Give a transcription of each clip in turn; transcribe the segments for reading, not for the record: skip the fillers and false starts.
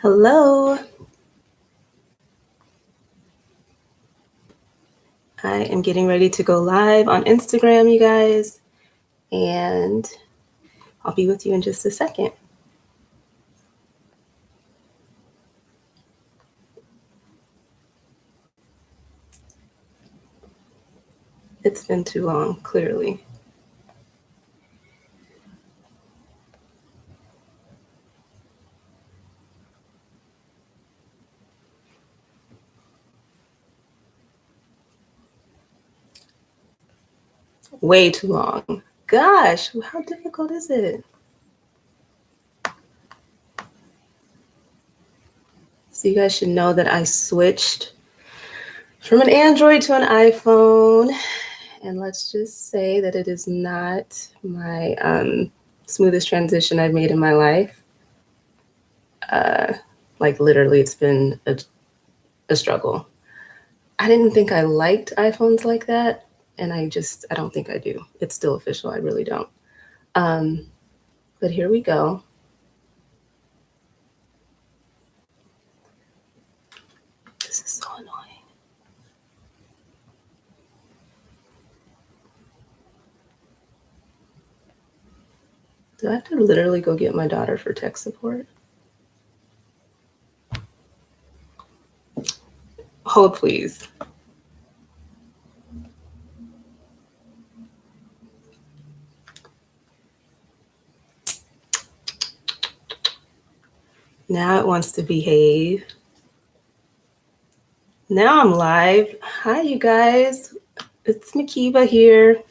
Hello. I am getting ready to go live on Instagram, you guys, and I'll be with you in just a second. It's been too long, clearly. Way too long. Gosh, how difficult is it? So you guys should know that I switched from an Android to an iPhone, and let's just say that it is not my smoothest transition I've made in my life. Like literally, it's been a struggle. I didn't think I liked iPhones like that, and I don't think I do. It's still official. I really don't. But here we go. This is so annoying. Do I have to literally go get my daughter for tech support? Hold, please. Now it wants to behave. Now I'm live. Hi, you guys. It's Makiba here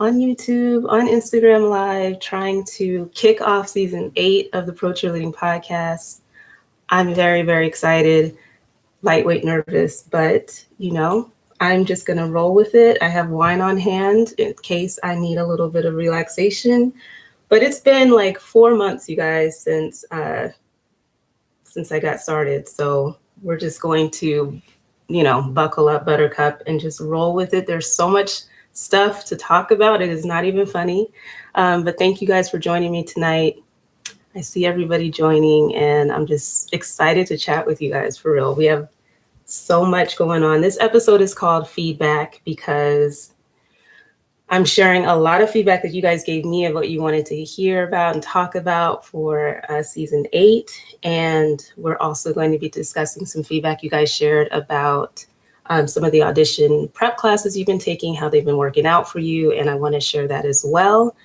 on YouTube, on Instagram Live, trying to kick off season 8 of the Pro Cheerleading Podcast. I'm very, very excited, lightweight nervous, but I'm just going to roll with it. I have wine on hand in case I need a little bit of relaxation. But it's been like 4 months, you guys, since I got started. So we're just going to, buckle up, buttercup, and just roll with it. There's so much stuff to talk about. It is not even funny. But thank you guys for joining me tonight. I see everybody joining, and I'm just excited to chat with you guys for real. We have so much going on. This episode is called Feedback because I'm sharing a lot of feedback that you guys gave me of what you wanted to hear about and talk about for season 8. And we're also going to be discussing some feedback you guys shared about some of the audition prep classes you've been taking, how they've been working out for you. And I want to share that as well.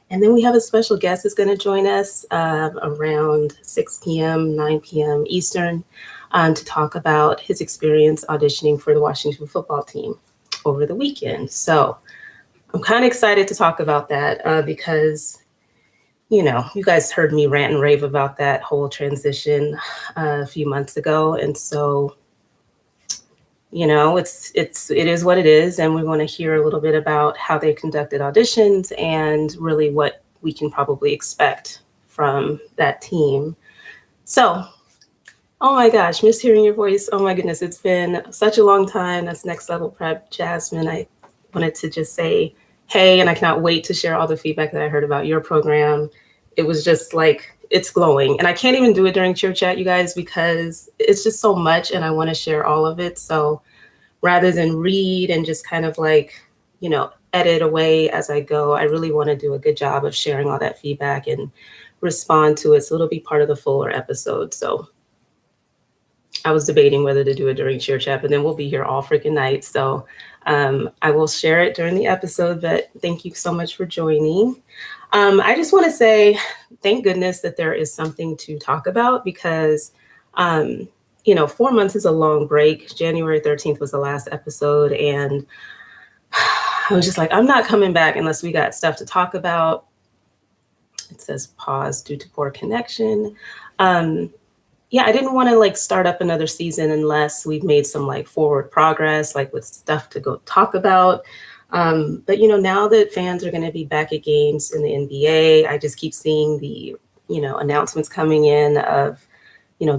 And then we have a special guest that's going to join us around 6 p.m., 9 p.m. Eastern to talk about his experience auditioning for the Washington football team over the weekend. So I'm kind of excited to talk about that because, you guys heard me rant and rave about that whole transition a few months ago. And so, it is what it is. And we want to hear a little bit about how they conducted auditions and really what we can probably expect from that team. So, oh my gosh, miss hearing your voice. Oh my goodness, it's been such a long time. That's Next Level Prep, Jasmine. I wanted to just say, hey, and I cannot wait to share all the feedback that I heard about your program. It was just like, it's glowing. And I can't even do it during Cheer Chat, you guys, because it's just so much and I want to share all of it. So rather than read and just kind of like, edit away as I go, I really want to do a good job of sharing all that feedback and respond to it. So it'll be part of the fuller episode. So I was debating whether to do it during Cheer Chat, but then we'll be here all freaking night. So I will share it during the episode, but thank you so much for joining. I just want to say, thank goodness that there is something to talk about because, 4 months is a long break. January 13th was the last episode. And I was just like, I'm not coming back unless we got stuff to talk about. It says pause due to poor connection. Yeah, I didn't want to start up another season unless we've made some forward progress, with stuff to go talk about. But now that fans are going to be back at games in the NBA, I just keep seeing the, announcements coming in of,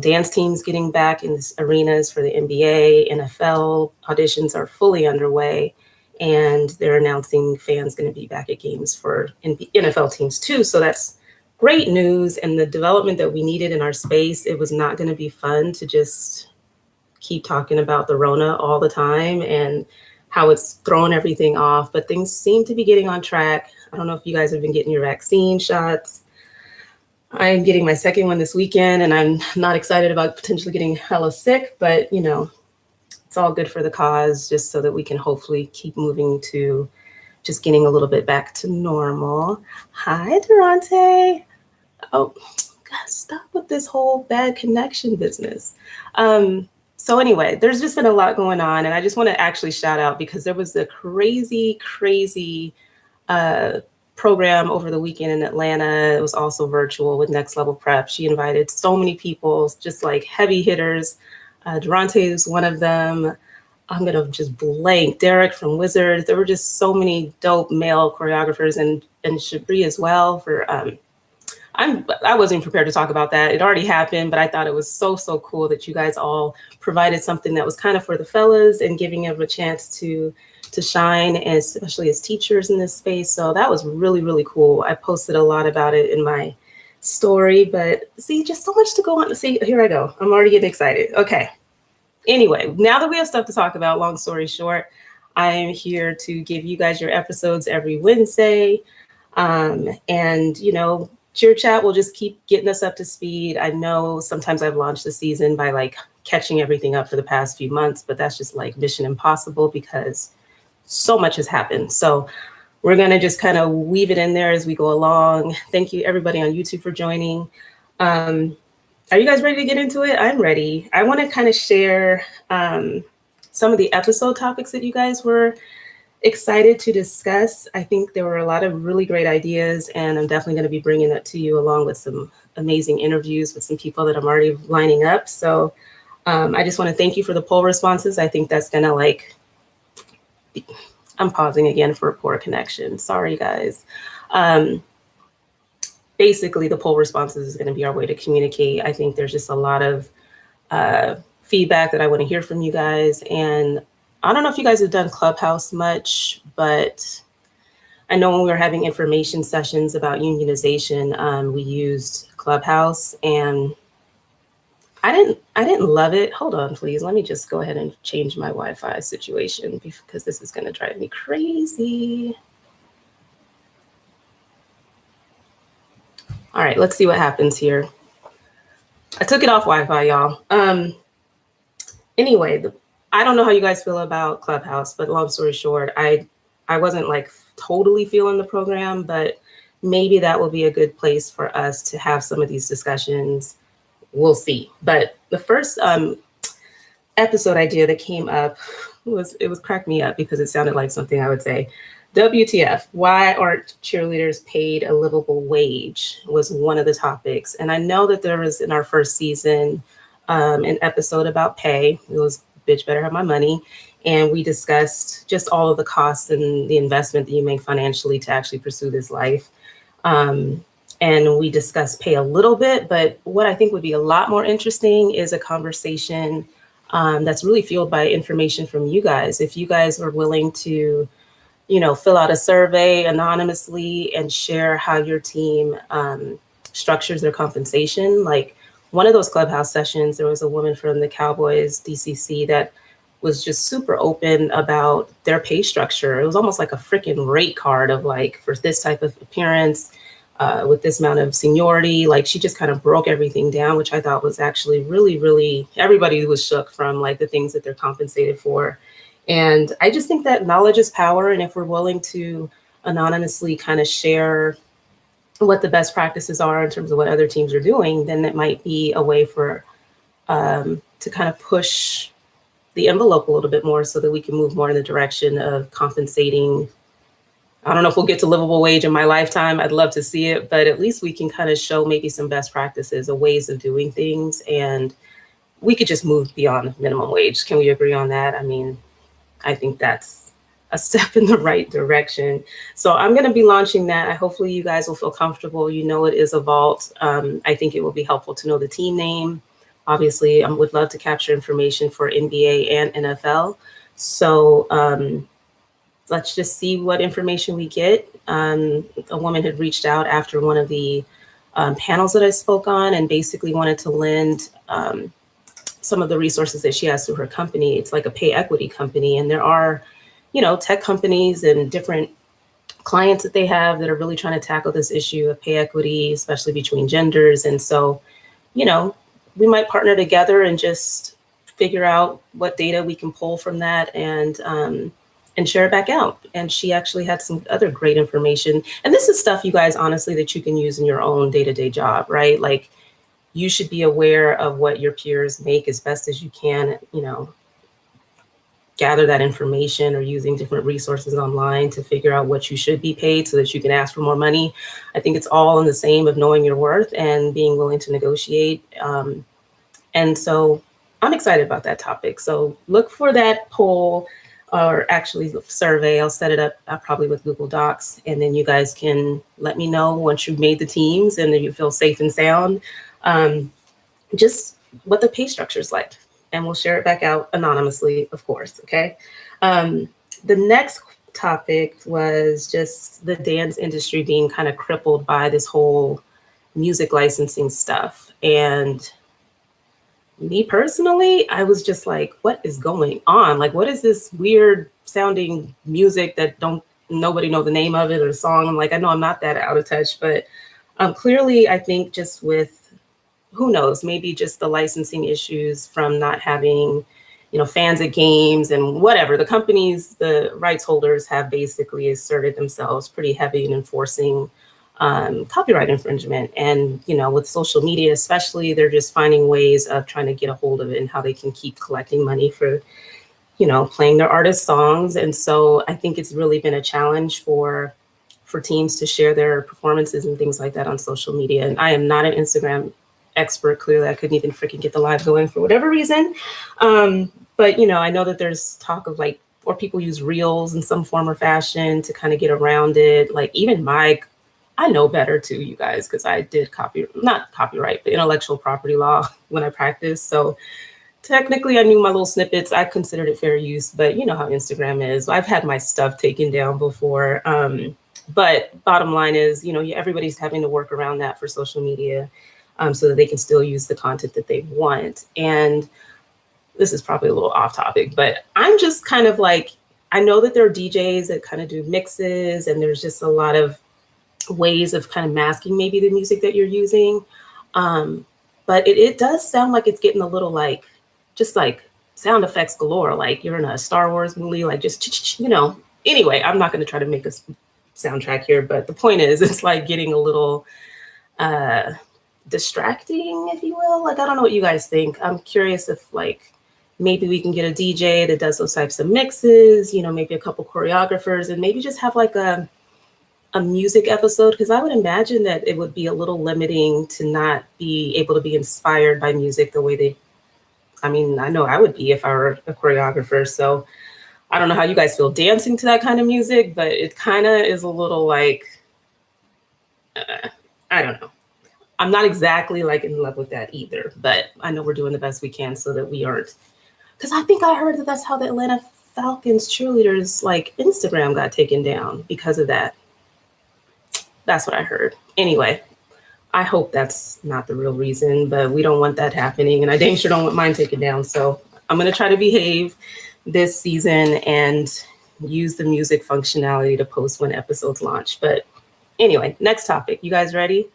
dance teams getting back in the arenas for the NBA, NFL auditions are fully underway, and they're announcing fans going to be back at games for NFL teams too. So that's great news and the development that we needed in our space. It was not going to be fun to just keep talking about the Rona all the time and how it's thrown everything off, but things seem to be getting on track. I don't know if you guys have been getting your vaccine shots. I'm getting my second one this weekend, and I'm not excited about potentially getting hella sick, but you know, it's all good for the cause, just so that we can hopefully keep moving to just getting a little bit back to normal. Hi, Durante. Oh, God, stop with this whole bad connection business. So anyway, there's just been a lot going on, and I just want to actually shout out because there was a crazy program over the weekend in Atlanta. It was also virtual with Next Level Prep. She invited so many people, just like heavy hitters. Durante is one of them. I'm gonna just blank. Derek from Wizards. There were just so many dope male choreographers, and Shabri as well. I wasn't prepared to talk about that. It already happened, but I thought it was so cool that you guys all provided something that was kind of for the fellas and giving them a chance to shine, and especially as teachers in this space. So that was really cool. I posted a lot about it in my story, but see, just so much to go on. See, here I go. I'm already getting excited. Okay. Anyway, now that we have stuff to talk about, long story short, I am here to give you guys your episodes every Wednesday. And, you know, Cheer Chat will just keep getting us up to speed. I know sometimes I've launched the season by like catching everything up for the past few months, but that's just like mission impossible because so much has happened. So we're going to just kind of weave it in there as we go along. Thank you, everybody on YouTube, for joining. Are you guys ready to get into it? I'm ready. I want to kind of share some of the episode topics that you guys were excited to discuss. I think there were a lot of really great ideas, and I'm definitely going to be bringing that to you along with some amazing interviews with some people that I'm already lining up. So I just want to thank you for the poll responses. I think that's going to like, I'm pausing again for a poor connection. Sorry, guys. Basically, the poll responses is going to be our way to communicate. I think there's just a lot of feedback that I want to hear from you guys. And I don't know if you guys have done Clubhouse much, but I know when we were having information sessions about unionization, we used Clubhouse, and I didn't love it. Hold on, please. Let me just go ahead and change my Wi-Fi situation because this is going to drive me crazy. All right, let's see what happens here. I took it off Wi-Fi, y'all. Anyway, I don't know how you guys feel about Clubhouse, but long story short, I wasn't like totally feeling the program, but maybe that will be a good place for us to have some of these discussions. We'll see. But the first episode idea that came up was cracked me up because it sounded like something I would say. WTF, why aren't cheerleaders paid a livable wage was one of the topics. And I know that there was in our first season an episode about pay. It was Bitch Better Have My Money. And we discussed just all of the costs and the investment that you make financially to actually pursue this life. And we discussed pay a little bit, but what I think would be a lot more interesting is a conversation that's really fueled by information from you guys. If you guys are willing to, you know, fill out a survey anonymously and share how your team structures their compensation. Like one of those Clubhouse sessions, there was a woman from the Cowboys DCC that was just super open about their pay structure. It was almost like a freaking rate card of like, for this type of appearance, with this amount of seniority, like she just kind of broke everything down, which I thought was actually really, everybody was shook from like the things that they're compensated for. And I just think that knowledge is power. And if we're willing to anonymously kind of share what the best practices are in terms of what other teams are doing, then it might be a way for to kind of push the envelope a little bit more so that we can move more in the direction of compensating. I don't know if we'll get to livable wage in my lifetime. I'd love to see it, but at least we can kind of show maybe some best practices or ways of doing things. And we could just move beyond minimum wage. Can we agree on that? I mean, I think that's a step in the right direction. So I'm going to be launching that. Hopefully you guys will feel comfortable. You know, it is a vault. I think it will be helpful to know the team name. Obviously, I would love to capture information for NBA and NFL. So let's just see what information we get. A woman had reached out after one of the panels that I spoke on, and basically wanted to lend some of the resources that she has through her company. It's like a pay equity company, and there are, tech companies and different clients that they have that are really trying to tackle this issue of pay equity, especially between genders. And so, we might partner together and just figure out what data we can pull from that and share it back out. And she actually had some other great information. And this is stuff, you guys, honestly, that you can use in your own day-to-day job, right? Like, you should be aware of what your peers make as best as you can, gather that information, or using different resources online to figure out what you should be paid so that you can ask for more money. I think it's all in the same of knowing your worth and being willing to negotiate. And so I'm excited about that topic. So look for that poll, or actually the survey. I'll set it up probably with Google Docs, and then you guys can let me know once you've made the teams and then you feel safe and sound, just what the pay structure is like. And we'll share it back out anonymously, of course, okay? The next topic was just the dance industry being kind of crippled by this whole music licensing stuff. And me personally, I was just like, what is going on? Like, what is this weird sounding music that nobody know the name of it or the song? I'm like, I know I'm not that out of touch, but clearly I think just with, who knows, maybe just the licensing issues from not having, fans at games and whatever. The companies, the rights holders have basically asserted themselves pretty heavy in enforcing copyright infringement. And, with social media especially, they're just finding ways of trying to get a hold of it and how they can keep collecting money for, playing their artists' songs. And so I think it's really been a challenge for teams to share their performances and things like that on social media. And I am not an Instagram expert. Clearly, I couldn't even freaking get the live going for whatever reason. But, I know that there's talk of or people use reels in some form or fashion to kind of get around it. Like, even I know better too, you guys, because I did not copyright, but intellectual property law when I practiced. So technically I knew my little snippets. I considered it fair use, but you know how Instagram is. I've had my stuff taken down before. But bottom line is, everybody's having to work around that for social media, so that they can still use the content that they want. And this is probably a little off topic, but I'm just kind of like, I know that there are DJs that kind of do mixes, and there's just a lot of ways of kind of masking maybe the music that you're using. But it does sound like it's getting a little just sound effects galore, like you're in a Star Wars movie, like just, anyway, I'm not going to try to make a soundtrack here, but the point is, it's like getting a little distracting, if you will. Like, I don't know what you guys think. I'm curious if maybe we can get a DJ that does those types of mixes, maybe a couple choreographers, and maybe just have a music episode, because I would imagine that it would be a little limiting to not be able to be inspired by music the way I know I would be if I were a choreographer. So I don't know how you guys feel dancing to that kind of music, but it kind of is a little I don't know. I'm not exactly in love with that either, but I know we're doing the best we can so that we aren't, because I think I heard that that's how the Atlanta Falcons cheerleaders Instagram got taken down because of that. That's what I heard. Anyway, I hope that's not the real reason, but we don't want that happening. And I dang sure don't want mine taken down. So I'm going to try to behave this season and use the music functionality to post when episodes launch. But anyway, next topic. You guys ready?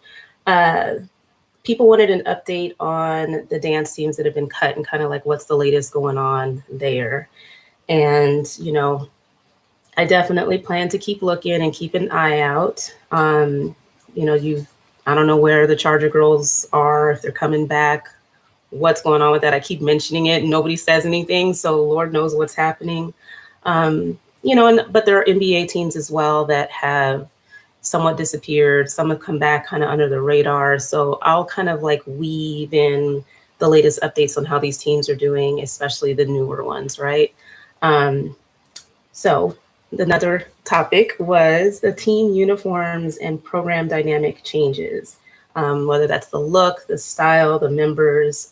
People wanted an update on the dance teams that have been cut and kind of what's the latest going on there. And, I definitely plan to keep looking and keep an eye out. I don't know where the Charger girls are, if they're coming back, what's going on with that. I keep mentioning it and nobody says anything. So Lord knows what's happening. But there are NBA teams as well that have somewhat disappeared. Some have come back kind of under the radar. So I'll kind of weave in the latest updates on how these teams are doing, especially the newer ones, right? So another topic was the team uniforms and program dynamic changes, whether that's the look, the style, the members.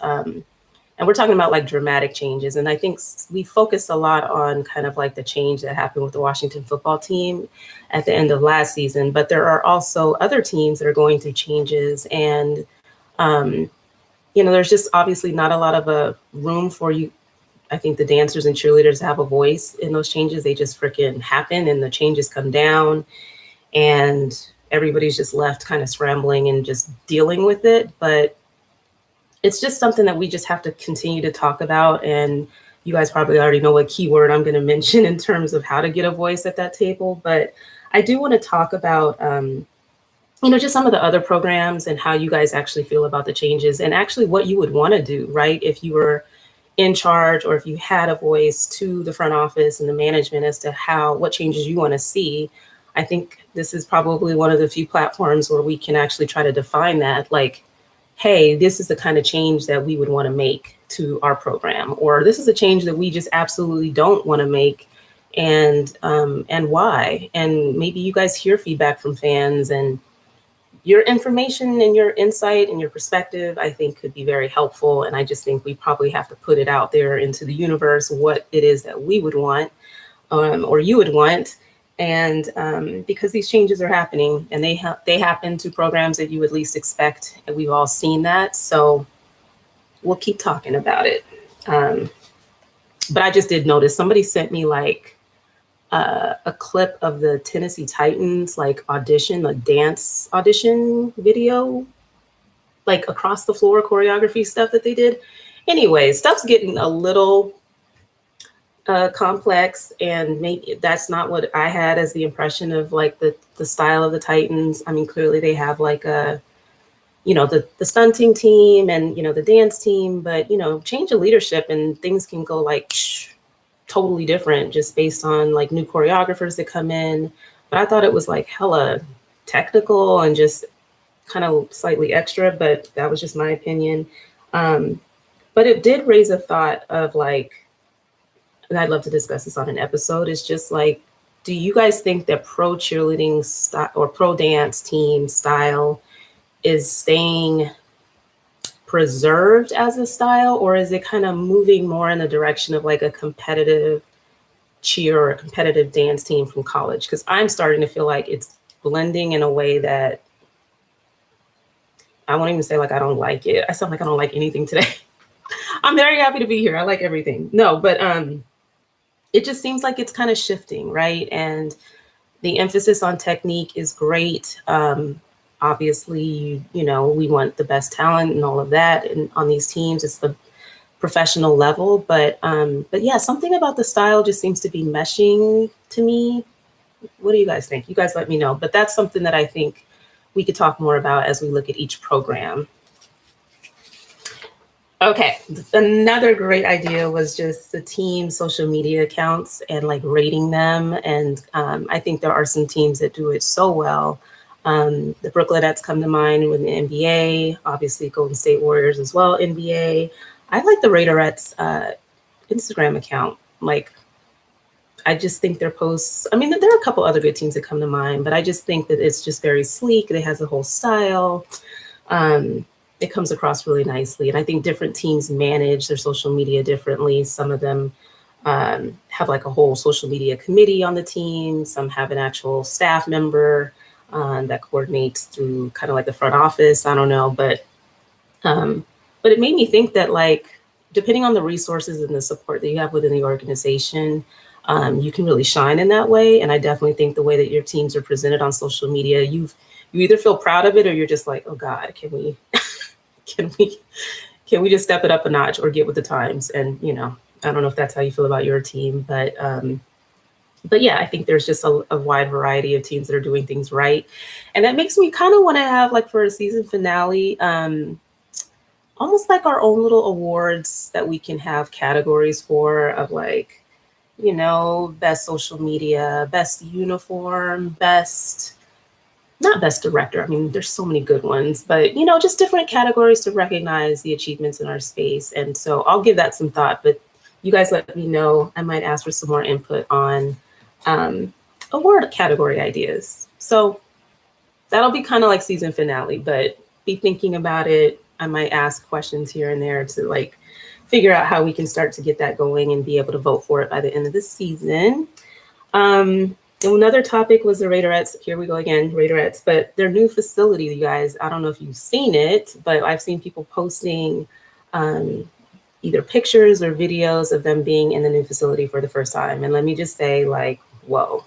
And we're talking about like dramatic changes. And I think we focused a lot on kind of like the change that happened with the Washington football team at the end of last season. But there are also other teams that are going through changes. And, there's just obviously not a lot of a room for you. I think the dancers and cheerleaders have a voice in those changes. They just freaking happen and the changes come down and everybody's just left kind of scrambling and just dealing with it. But it's just something that we just have to continue to talk about. And you guys probably already know what keyword I'm going to mention in terms of how to get a voice at that table. But I do want to talk about, just some of the other programs and how you guys actually feel about the changes and actually what you would want to do, right? If you were in charge or if you had a voice to the front office and the management as to what changes you want to see. I think this is probably one of the few platforms where we can actually try to define that, like, hey, this is the kind of change that we would want to make to our program, or this is a change that we just absolutely don't want to make, and why. And maybe you guys hear feedback from fans, and your information and your insight and your perspective, I think, could be very helpful. And I just think we probably have to put it out there into the universe, what it is that we would want, or you would want. And because these changes are happening, and they happen to programs that you would least expect, and we've all seen that. So we'll keep talking about it. But I just did notice somebody sent me like a clip of the Tennessee Titans like dance audition video, like across the floor choreography stuff that they did. Anyway, stuff's getting a little complex, and maybe that's not what I had as the impression of like the style of the Titans. I mean, clearly they have like the stunting team and the dance team, but change of leadership and things can go like totally different just based on like new choreographers that come in. But I thought it was like hella technical and just kind of slightly extra, but that was just my opinion. But it did raise a thought of like, and I'd love to discuss this on an episode, is just like, do you guys think that pro cheerleading or pro dance team style is staying preserved as a style, or is it kind of moving more in the direction of like a competitive cheer or a competitive dance team from college? Because I'm starting to feel like it's blending in a way that I won't even say like I don't like it. I sound like I don't like anything today. I'm very happy to be here. I like everything. No, but it just seems like it's kind of shifting, right? And the emphasis on technique is great. Obviously, we want the best talent and all of that. And on these teams, it's the professional level. But yeah, something about the style just seems to be meshing to me. What do you guys think? You guys let me know. But that's something that I think we could talk more about as we look at each program. Okay, another great idea was just the team social media accounts and like rating them. And I think there are some teams that do it so well. The Brooklynettes come to mind with the NBA, obviously Golden State Warriors as well, NBA. I like the Raiderettes Instagram account. Like, I just think their posts, I mean, there are a couple other good teams that come to mind, but I just think that it's just very sleek. It has a whole style. It comes across really nicely. And I think different teams manage their social media differently. Some of them have like a whole social media committee on the team. Some have an actual staff member that coordinates through kind of like the front office. I don't know, but it made me think that like, depending on the resources and the support that you have within the organization, you can really shine in that way. And I definitely think the way that your teams are presented on social media, you either feel proud of it or you're just like, oh God, can we just step it up a notch or get with the times? And, I don't know if that's how you feel about your team, but yeah, I think there's just a wide variety of teams that are doing things right. And that makes me kind of want to have like for a season finale, almost like our own little awards that we can have categories for of like, best social media, best uniform, not best director. I mean, there's so many good ones, but just different categories to recognize the achievements in our space. And so I'll give that some thought, but you guys let me know. I might ask for some more input on award category ideas. So that'll be kind of like season finale, but be thinking about it. I might ask questions here and there to like figure out how we can start to get that going and be able to vote for it by the end of the season. And another topic was the Raiderettes. Here we go again, Raiderettes, but their new facility, you guys, I don't know if you've seen it, but I've seen people posting either pictures or videos of them being in the new facility for the first time. And let me just say, like, whoa.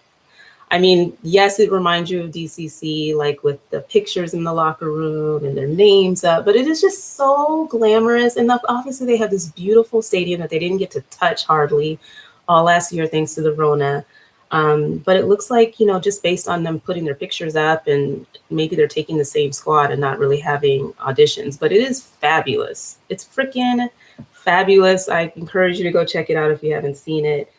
I mean, yes, it reminds you of DCC, like with the pictures in the locker room and their names up, but it is just so glamorous. And obviously they have this beautiful stadium that they didn't get to touch hardly all last year, thanks to the Rona. But it looks like, just based on them putting their pictures up, and maybe they're taking the same squad and not really having auditions, but it is fabulous. It's freaking fabulous. I encourage you to go check it out if you haven't seen it.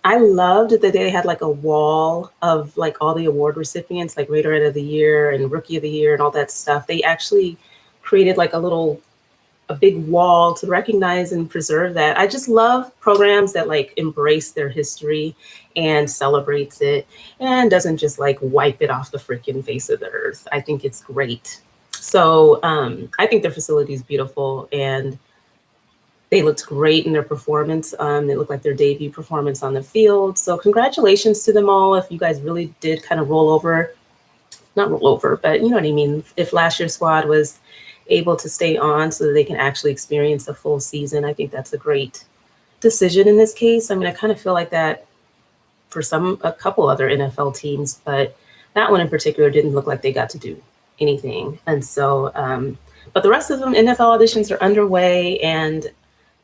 I loved that they had like a wall of like all the award recipients, like Raiderette of the Year and Rookie of the Year and all that stuff. They actually created like a big wall to recognize and preserve that. I just love programs that like embrace their history and celebrates it and doesn't just like wipe it off the freaking face of the earth. I think it's great. So I think their facility is beautiful, and they looked great in their performance. They looked like their debut performance on the field. So congratulations to them all. If you guys really did kind of not roll over, but you know what I mean? If last year's squad was able to stay on so that they can actually experience the full season, I think that's a great decision in this case. I mean, I kind of feel like that for a couple other NFL teams, but that one in particular didn't look like they got to do anything. And so, but the rest of them, NFL auditions are underway, and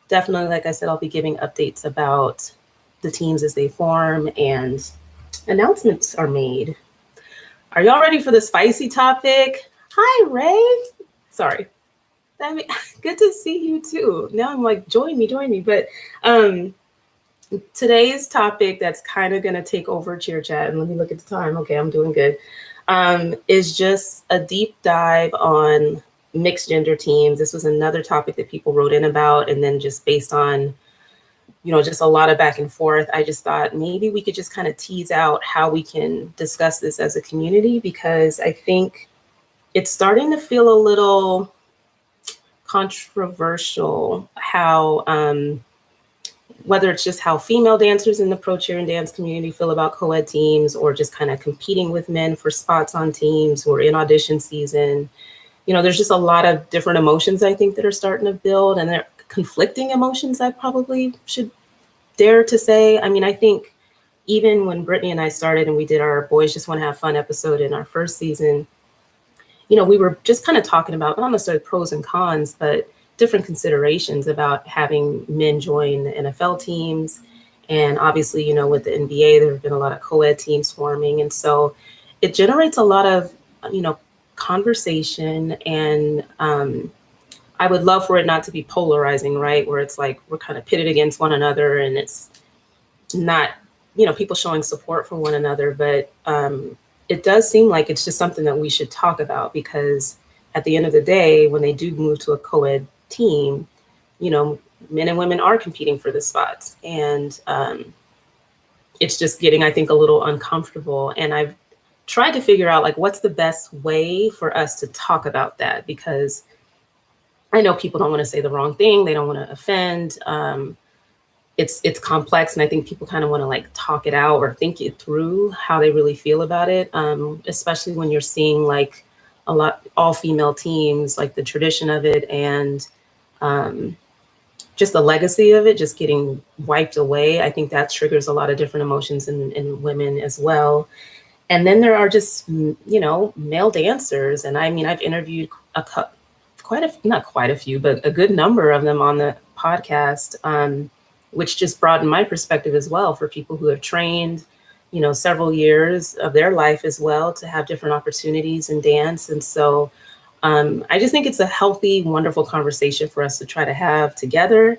definitely, like I said, I'll be giving updates about the teams as they form and announcements are made. Are y'all ready for the spicy topic? Hi, Ray. Sorry. Good to see you too. Now I'm like, join me. But today's topic that's kind of going to take over Cheer Chat, and let me look at the time. Okay, I'm doing good. Is just a deep dive on mixed gender teams. This was another topic that people wrote in about, and then just based on, just a lot of back and forth, I just thought maybe we could just kind of tease out how we can discuss this as a community, because I think it's starting to feel a little controversial how, whether it's just how female dancers in the pro cheer and dance community feel about co-ed teams, or just kind of competing with men for spots on teams who are in audition season. There's just a lot of different emotions, I think, that are starting to build, and they're conflicting emotions, I probably should dare to say. I mean, I think even when Brittany and I started and we did our Boys Just Want to Have Fun episode in our first season, we were just kind of talking about not necessarily pros and cons, but different considerations about having men join the NFL teams. And obviously, with the NBA, there have been a lot of co-ed teams forming. And so it generates a lot of, conversation. And I would love for it not to be polarizing, right? Where it's like we're kind of pitted against one another, and it's not, people showing support for one another. But it does seem like it's just something that we should talk about, because at the end of the day, when they do move to a co-ed team, men and women are competing for the spots. And it's just getting, I think, a little uncomfortable. And I've tried to figure out like what's the best way for us to talk about that, because I know people don't want to say the wrong thing. They don't want to offend. It's complex, and I think people kind of want to like talk it out or think it through how they really feel about it, especially when you're seeing like a lot all female teams, like the tradition of it, and just the legacy of it just getting wiped away. I think that triggers a lot of different emotions in women as well. And then there are just, male dancers. And I mean, I've interviewed not quite a few, but a good number of them on the podcast, which just broadened my perspective as well for people who have trained, several years of their life as well, to have different opportunities in dance. And so I just think it's a healthy, wonderful conversation for us to try to have together.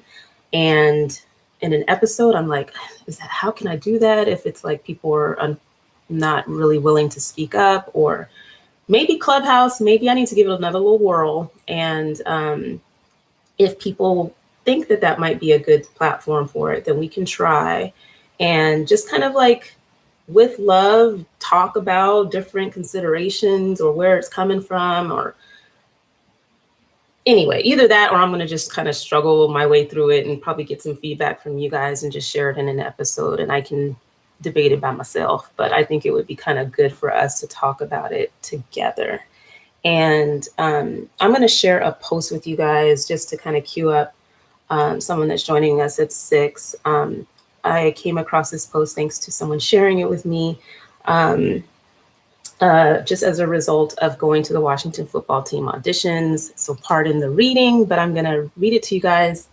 And in an episode, I'm like, how can I do that if it's like people are not really willing to speak up? Or maybe Clubhouse, maybe I need to give it another little whirl. And if people think that might be a good platform for it, then we can try and just kind of like with love talk about different considerations or where it's coming from, or anyway, either that or I'm going to just kind of struggle my way through it and probably get some feedback from you guys and just share it in an episode, and I can debate it by myself. But I think it would be kind of good for us to talk about it together. And I'm going to share a post with you guys just to kind of queue up someone that's joining us at 6. I came across this post thanks to someone sharing it with me. Just as a result of going to the Washington football team auditions. So pardon the reading, but I'm going to read it to you guys,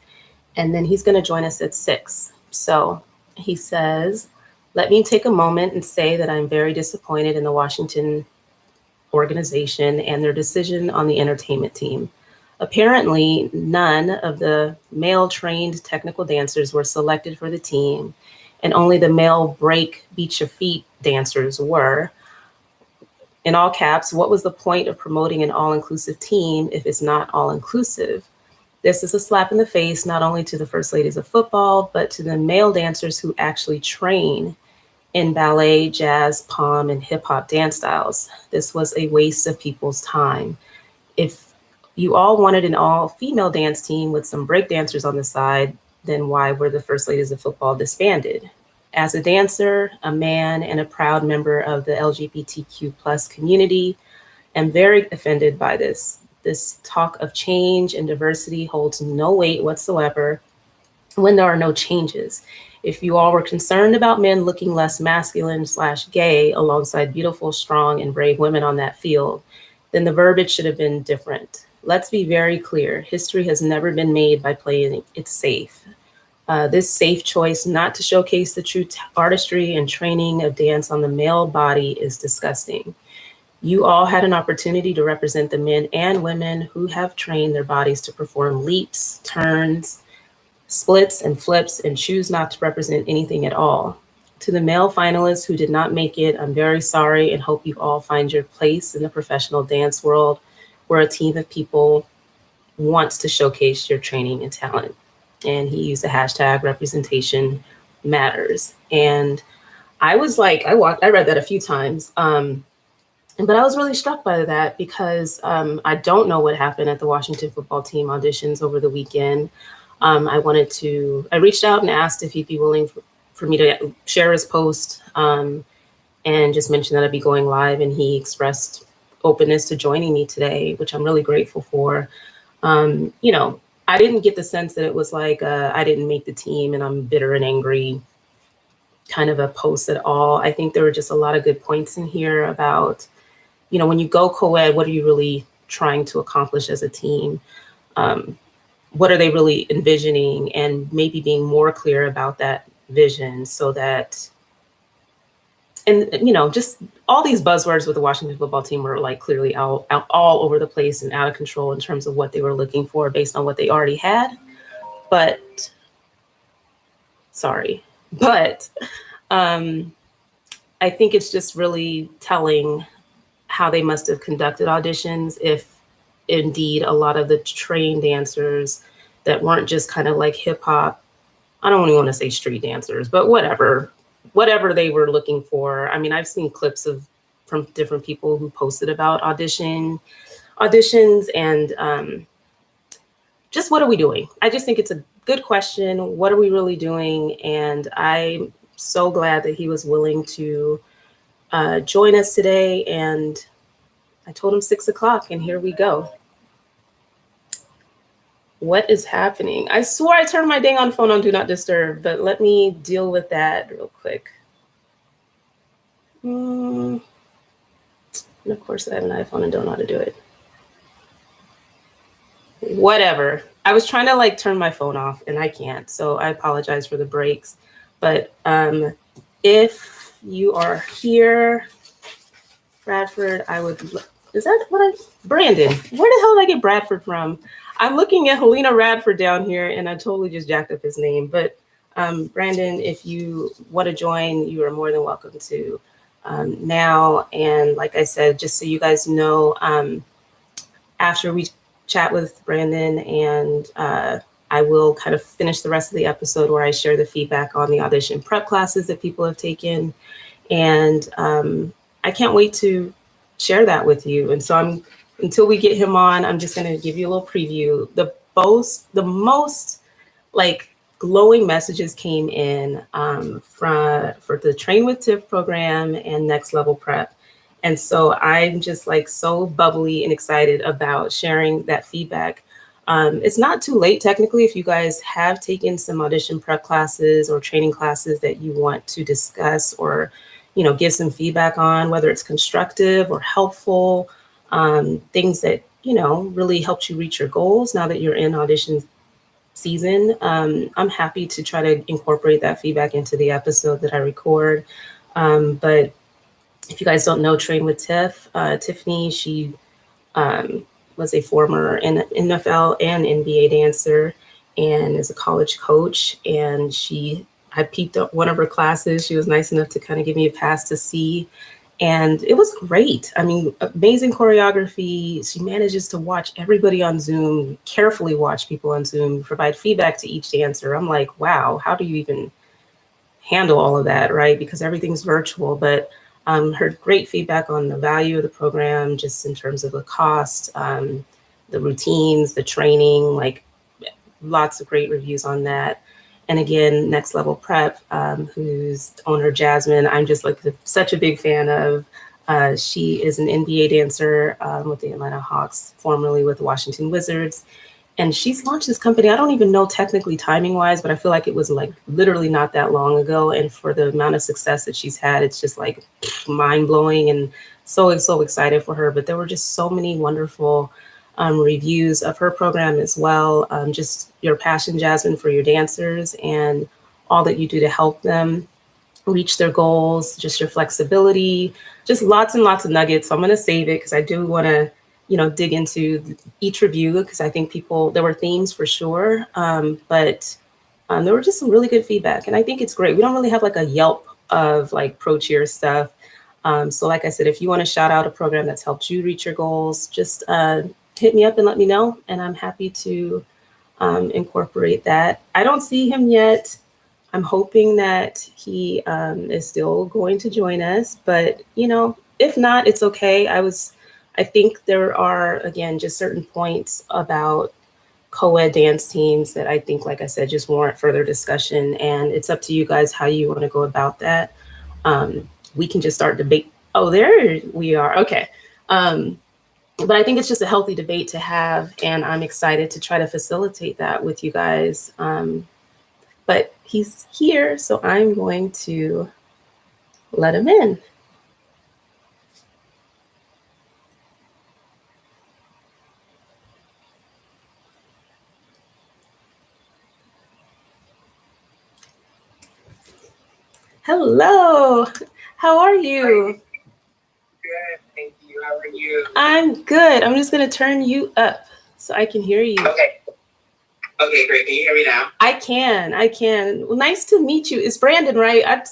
and then he's going to join us at 6. So he says, "Let me take a moment and say that I'm very disappointed in the Washington organization and their decision on the entertainment team. Apparently, none of the male trained technical dancers were selected for the team, and only the male break beat your feet dancers were. In all caps, what was the point of promoting an all-inclusive team if it's not all-inclusive? This is a slap in the face, not only to the first ladies of football, but to the male dancers who actually train in ballet, jazz, pom, and hip hop dance styles. This was a waste of people's time. If you all wanted an all-female dance team with some break dancers on the side, then why were the first ladies of football disbanded? As a dancer, a man, and a proud member of the LGBTQ plus community, I'm very offended by this. This talk of change and diversity holds no weight whatsoever when there are no changes. If you all were concerned about men looking less masculine/gay alongside beautiful, strong, and brave women on that field, then the verbiage should have been different. Let's be very clear. History has never been made by playing it safe. This safe choice not to showcase the true artistry and training of dance on the male body is disgusting. You all had an opportunity to represent the men and women who have trained their bodies to perform leaps, turns, splits, and flips, and choose not to represent anything at all. To the male finalists who did not make it, I'm very sorry and hope you all find your place in the professional dance world where a team of people wants to showcase your training and talent." And he used the hashtag representation matters. And I was like, I read that a few times. But I was really struck by that because I don't know what happened at the Washington football team auditions over the weekend. I reached out and asked if he'd be willing for me to share his post and just mention that I'd be going live. And he expressed openness to joining me today, which I'm really grateful for. I didn't get the sense that it was like I didn't make the team and I'm bitter and angry kind of a post at all. I think there were just a lot of good points in here about, when you go co-ed, what are you really trying to accomplish as a team? What are they really envisioning? And maybe being more clear about that vision so that, and just all these buzzwords with the Washington football team were like clearly all over the place and out of control in terms of what they were looking for based on what they already had. But I think it's just really telling how they must have conducted auditions if indeed a lot of the trained dancers that weren't just kind of like hip hop, I don't even want to say street dancers, but whatever they were looking for. I mean, I've seen clips from different people who posted about auditions and just what are we doing? I just think it's a good question. What are we really doing? And I'm so glad that he was willing to join us today. And I told him 6 o'clock and here we go. What is happening? I swore I turned my dang on phone on Do Not Disturb, but let me deal with that real quick. And of course I have an iPhone and don't know how to do it. Whatever. I was trying to turn my phone off and I can't, so I apologize for the breaks. But if you are here, Bradford, Brandon, where the hell did I get Bradford from? I'm looking at Helena Radford down here and I totally just jacked up his name. But Brandon, if you want to join, you are more than welcome to now. And like I said, just so you guys know, after we chat with Brandon and I will kind of finish the rest of the episode where I share the feedback on the audition prep classes that people have taken. And I can't wait to share that with you. And so I'm until we get him on, I'm just going to give you a little preview. The most like glowing messages came in for the Train with Tiff program and Next Level Prep. And so I'm just like so bubbly and excited about sharing that feedback. It's not too late technically if you guys have taken some audition prep classes or training classes that you want to discuss or, give some feedback on, whether it's constructive or helpful, things that, really helped you reach your goals now that you're in audition season. I'm happy to try to incorporate that feedback into the episode that I record. But if you guys don't know Train with Tiff, Tiffany, she was a former NFL and NBA dancer and is a college coach. And I peeped up one of her classes. She was nice enough to kind of give me a pass to see. And it was great. I mean, amazing choreography. She manages to watch everybody on Zoom, carefully watch people on Zoom, provide feedback to each dancer. I'm like, wow, how do you even handle all of that, right? Because everything's virtual. But heard great feedback on the value of the program, just in terms of the cost, the routines, the training, like lots of great reviews on that. And again, Next Level Prep, whose owner Jasmine, I'm just like such a big fan of. She is an NBA dancer with the Atlanta Hawks, formerly with the Washington Wizards. And she's launched this company. I don't even know technically timing wise, but I feel like it was like literally not that long ago. And for the amount of success that she's had, it's just like mind blowing and so excited for her. But there were just so many wonderful reviews of her program as well. Just your passion, Jasmine, for your dancers and all that you do to help them reach their goals, just your flexibility, just lots and lots of nuggets. So I'm going to save it because I do want to, dig into each review because I think there were themes for sure. But there were just some really good feedback. And I think it's great. We don't really have like a Yelp of like pro cheer stuff. So like I said, if you want to shout out a program that's helped you reach your goals, just hit me up and let me know. And I'm happy to incorporate that. I don't see him yet. I'm hoping that he is still going to join us, but if not, it's okay. I think there are, again, just certain points about co-ed dance teams that I think, like I said, just warrant further discussion, and it's up to you guys how you want to go about that. We can just start debate. Oh, there we are. Okay. But I think it's just a healthy debate to have, and I'm excited to try to facilitate that with you guys. But he's here, so I'm going to let him in. Hello, how are you? Good, thank you. How are you? I'm good. I'm just going to turn you up so I can hear you. Okay, great. Can you hear me now? I can. Well, nice to meet you. It's Brandon, right?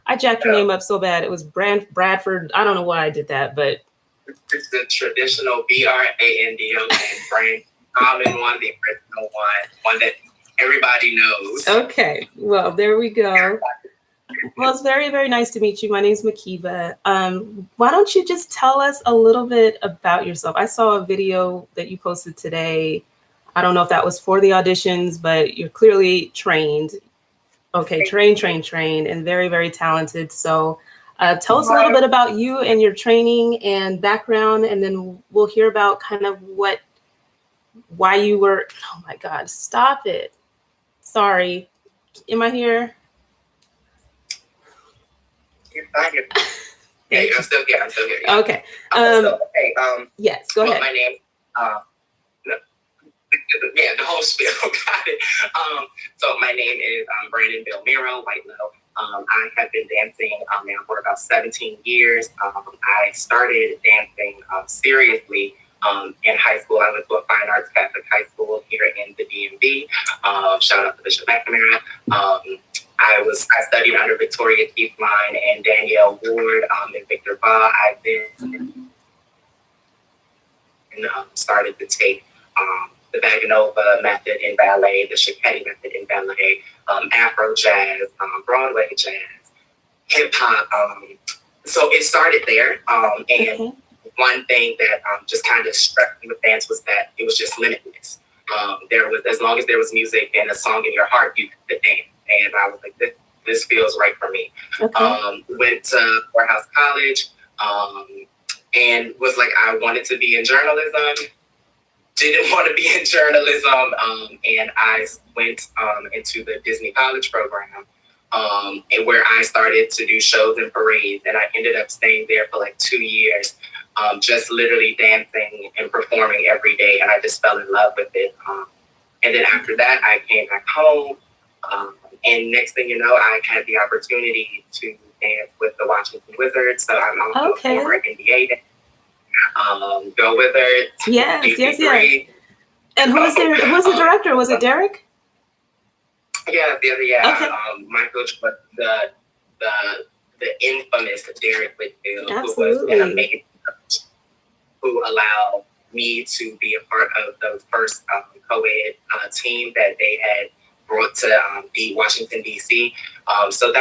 I jacked your name up so bad. It was Bradford. I don't know why I did that, but it's the traditional Brando and Brand common one, the original one that everybody knows. Okay, well, there we go. Well, it's very, very nice to meet you. My name is Makiba. Why don't you just tell us a little bit about yourself? I saw a video that you posted today. I don't know if that was for the auditions, but you're clearly trained. Okay, trained, and very, very talented. So tell us a little bit about you and your training and background, and then we'll hear about kind of why you were, oh my God, stop it. Sorry. Am I here? Yeah, I'm still here. Yeah. Okay. Yes, go ahead. My name, the whole spiel, got it. So my name is Brandon Belmiro, White Little. I have been dancing now for about 17 years. I started dancing seriously in high school. I went to a fine arts Catholic high school here in the DMV. Shout out to Bishop McNamara. I studied under Victoria Keithline and Danielle Ward and Victor Ba. I've been started to take the Vaganova method in ballet, the Chiquetti method in ballet, Afro jazz, Broadway jazz, hip hop. So it started there, and one thing that just kind of struck me with dance was that it was just limitless. There was, as long as there was music and a song in your heart, you could dance. And I was like, this feels right for me. Okay. Went to Morehouse College and was like, I wanted to be in journalism. Didn't want to be in journalism, and I went into the Disney College program, and where I started to do shows and parades, and I ended up staying there for like 2 years, just literally dancing and performing every day, and I just fell in love with it. And then after that, I came back home, and next thing you know, I had the opportunity to dance with the Washington Wizards, so I'm also a former NBA dancer. Go Wizards. Yes. And who was the director? Was it Derek? Yeah. Okay. My coach was the infamous Derek Whitfield, Absolutely. who was an amazing coach, who allowed me to be a part of the first Coed team that they had brought to Washington, D.C. So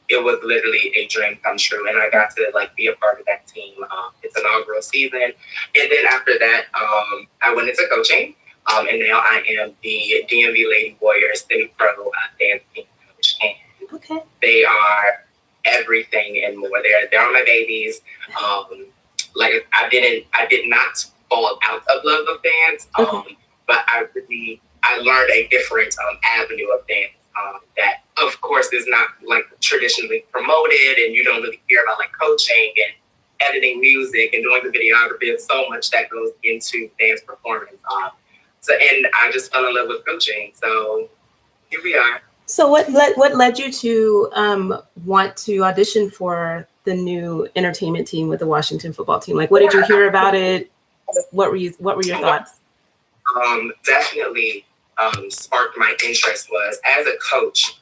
it was literally a dream come true, and I got to like be a part of that team. Its inaugural season, and then after that, I went into coaching, and now I am the DMV Lady Warriors semi-pro dance team coach, and they are everything and more. They're my babies. Like I did not fall out of love of dance, but I learned a different avenue of dance. That of course is not like traditionally promoted, and you don't really hear about like coaching and editing music and doing the videography. There's so much that goes into dance performance. And I just fell in love with coaching. So here we are. So what led you to want to audition for the new entertainment team with the Washington football team? Like, what did you hear about it? What were your thoughts? Definitely. Sparked my interest was, as a coach,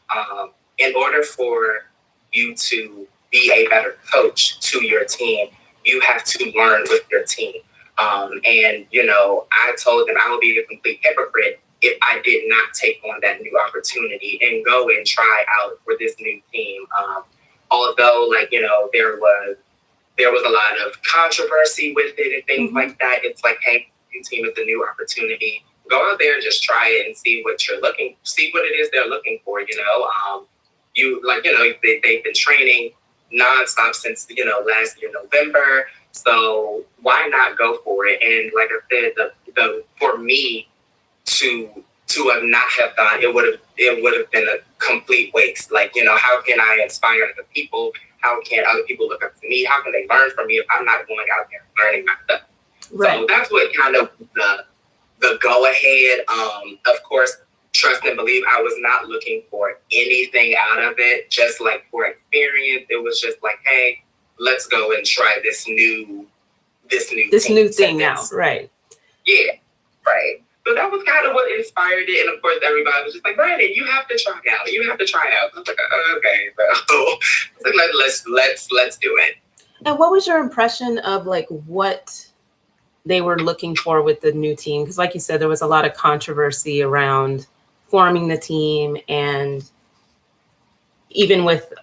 in order for you to be a better coach to your team, you have to learn with your team. And, you know, I told them I would be a complete hypocrite if I did not take on that new opportunity and go and try out for this new team. Although, like, you know, there was a lot of controversy with it and things like that. It's like, hey, new team is a new opportunity. Go out there and just try it and see what it is they're looking for. You know, they've been training nonstop since, you know, last year, November. So why not go for it? And like I said, for me to have not have gone, it would have been a complete waste. Like, you know, how can I inspire other people? How can other people look up to me? How can they learn from me if I'm not going out there and learning myself? Right. So that's what kind of the go ahead. Of course, trust and believe, I was not looking for anything out of it, just like for experience. It was just like, hey, let's go and try this new thing out. Right. Yeah. Right. So that was kind of what inspired it. And of course, everybody was just like, Brandon, you have to try out. You have to try out. I was like, okay. So let's do it. And what was your impression of like what they were looking for with the new team? Because like you said, there was a lot of controversy around forming the team, and even with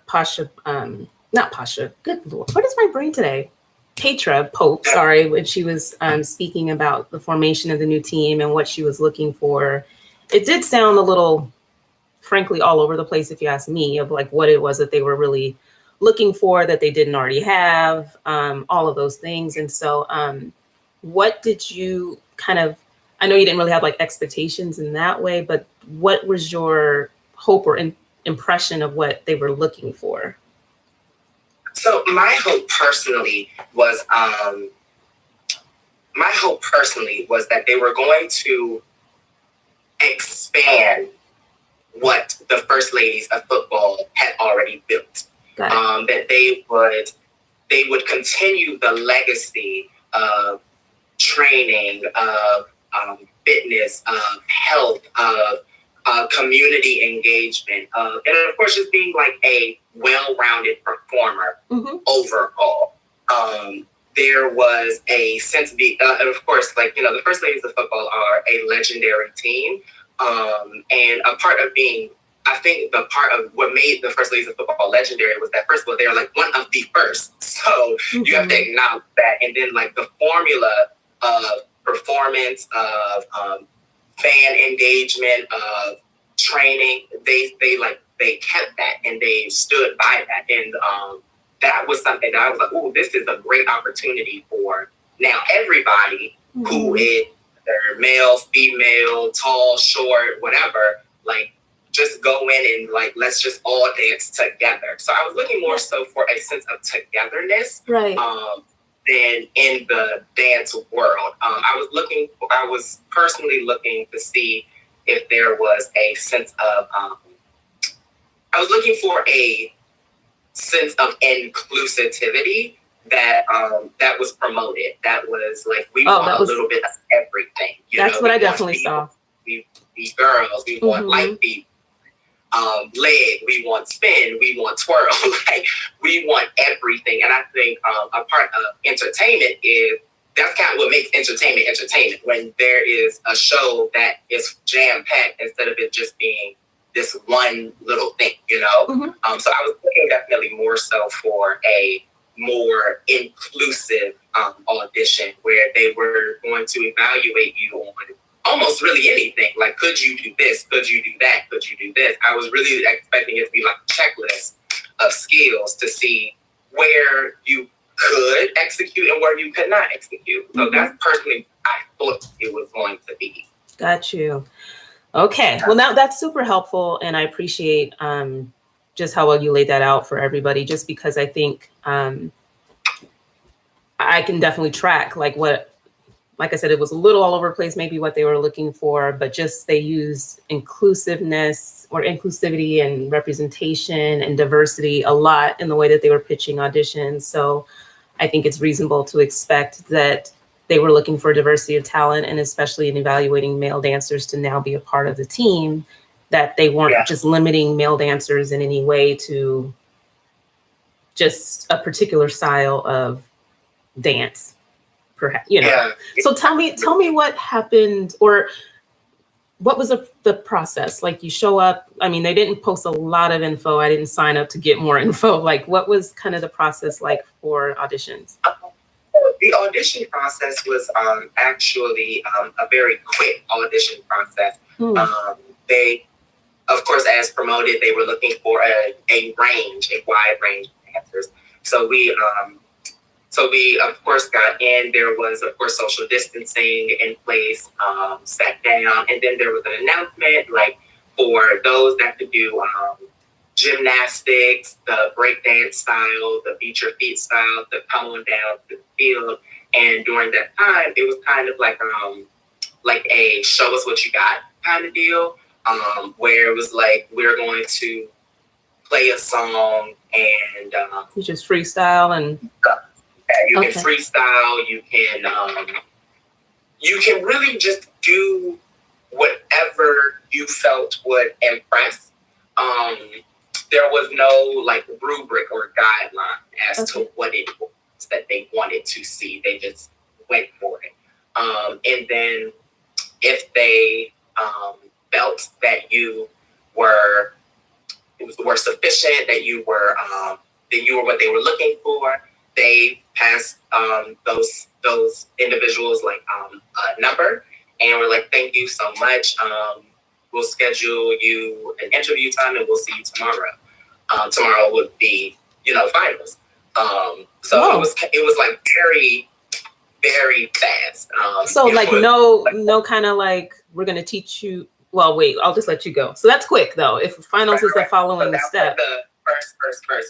not Pasha, good Lord, what is my brain today? Petra Pope, sorry, when she was speaking about the formation of the new team and what she was looking for. It did sound a little, frankly, all over the place, if you ask me, of like what it was that they were really looking for that they didn't already have, all of those things. And so what did you kind of, I know you didn't really have like expectations in that way, but what was your hope or impression of what they were looking for? So my hope personally was that they were going to expand what the first ladies of football had already built. That they would continue the legacy of training, of fitness, of health, of community engagement, and of course just being like a well-rounded performer overall. There was a sense and of course, like, you know, the First Ladies of Football are a legendary team, and a part of being I think the part of what made the First Ladies of Football legendary was that, first of all, they're like one of the first. So you have to acknowledge that. And then like the formula of performance, of fan engagement, of training, they kept that and they stood by that. And that was something that I was like, oh, this is a great opportunity for now everybody who is either male, female, tall, short, whatever, like just go in and like, let's just all dance together. So I was looking more so for a sense of togetherness, right, than in the dance world. I was personally looking to see if there was a sense of, I was looking for a sense of inclusivity that that was promoted. That was like, we want a little bit of everything. That's what I definitely saw. We girls, we want light feet, leg, we want spin, we want twirl, like we want everything. And I think a part of entertainment is, that's kind of what makes entertainment, when there is a show that is jam-packed instead of it just being this one little thing, So I was looking definitely more so for a more inclusive audition where they were going to evaluate you on almost really anything. Like, could you do this? Could you do that? Could you do this? I was really expecting it to be like a checklist of skills to see where you could execute and where you could not execute. So that's personally I thought it was going to be. Got you. Okay. Well, now that's super helpful. And I appreciate just how well you laid that out for everybody, just because I think I can definitely track like I said, it was a little all over the place, maybe what they were looking for, but just they used inclusiveness or inclusivity and representation and diversity a lot in the way that they were pitching auditions. So I think it's reasonable to expect that they were looking for diversity of talent, and especially in evaluating male dancers to now be a part of the team, that they weren't just limiting male dancers in any way to just a particular style of dance. Perhaps, So tell me what happened, or what was the process? Like, you show up, I mean, they didn't post a lot of info. I didn't sign up to get more info. Like, what was kind of the process like for auditions? The audition process was actually a very quick audition process. They, of course, as promoted, they were looking for a wide range of dancers. So we, of course, got in. There was, of course, social distancing in place, sat down, and then there was an announcement, like, for those that could do gymnastics, the breakdance style, the beat your feet style, to come on down to the field. And during that time, it was kind of like a show us what you got kind of deal, where it was like, we're going to play a song and you just freestyle and you can freestyle. You can really just do whatever you felt would impress. There was no like rubric or guideline as to what it was that they wanted to see. They just went for it. And then if they felt that you were sufficient, that you were what they were looking for, they passed those individuals like a number, and we're like, thank you so much. We'll schedule you an interview time, and we'll see you tomorrow. Tomorrow would be, finals. So it was like very, very fast. So like no kind of like, we're gonna teach you. Well, wait, I'll just let you go. So that's quick though. If finals is the following step. The first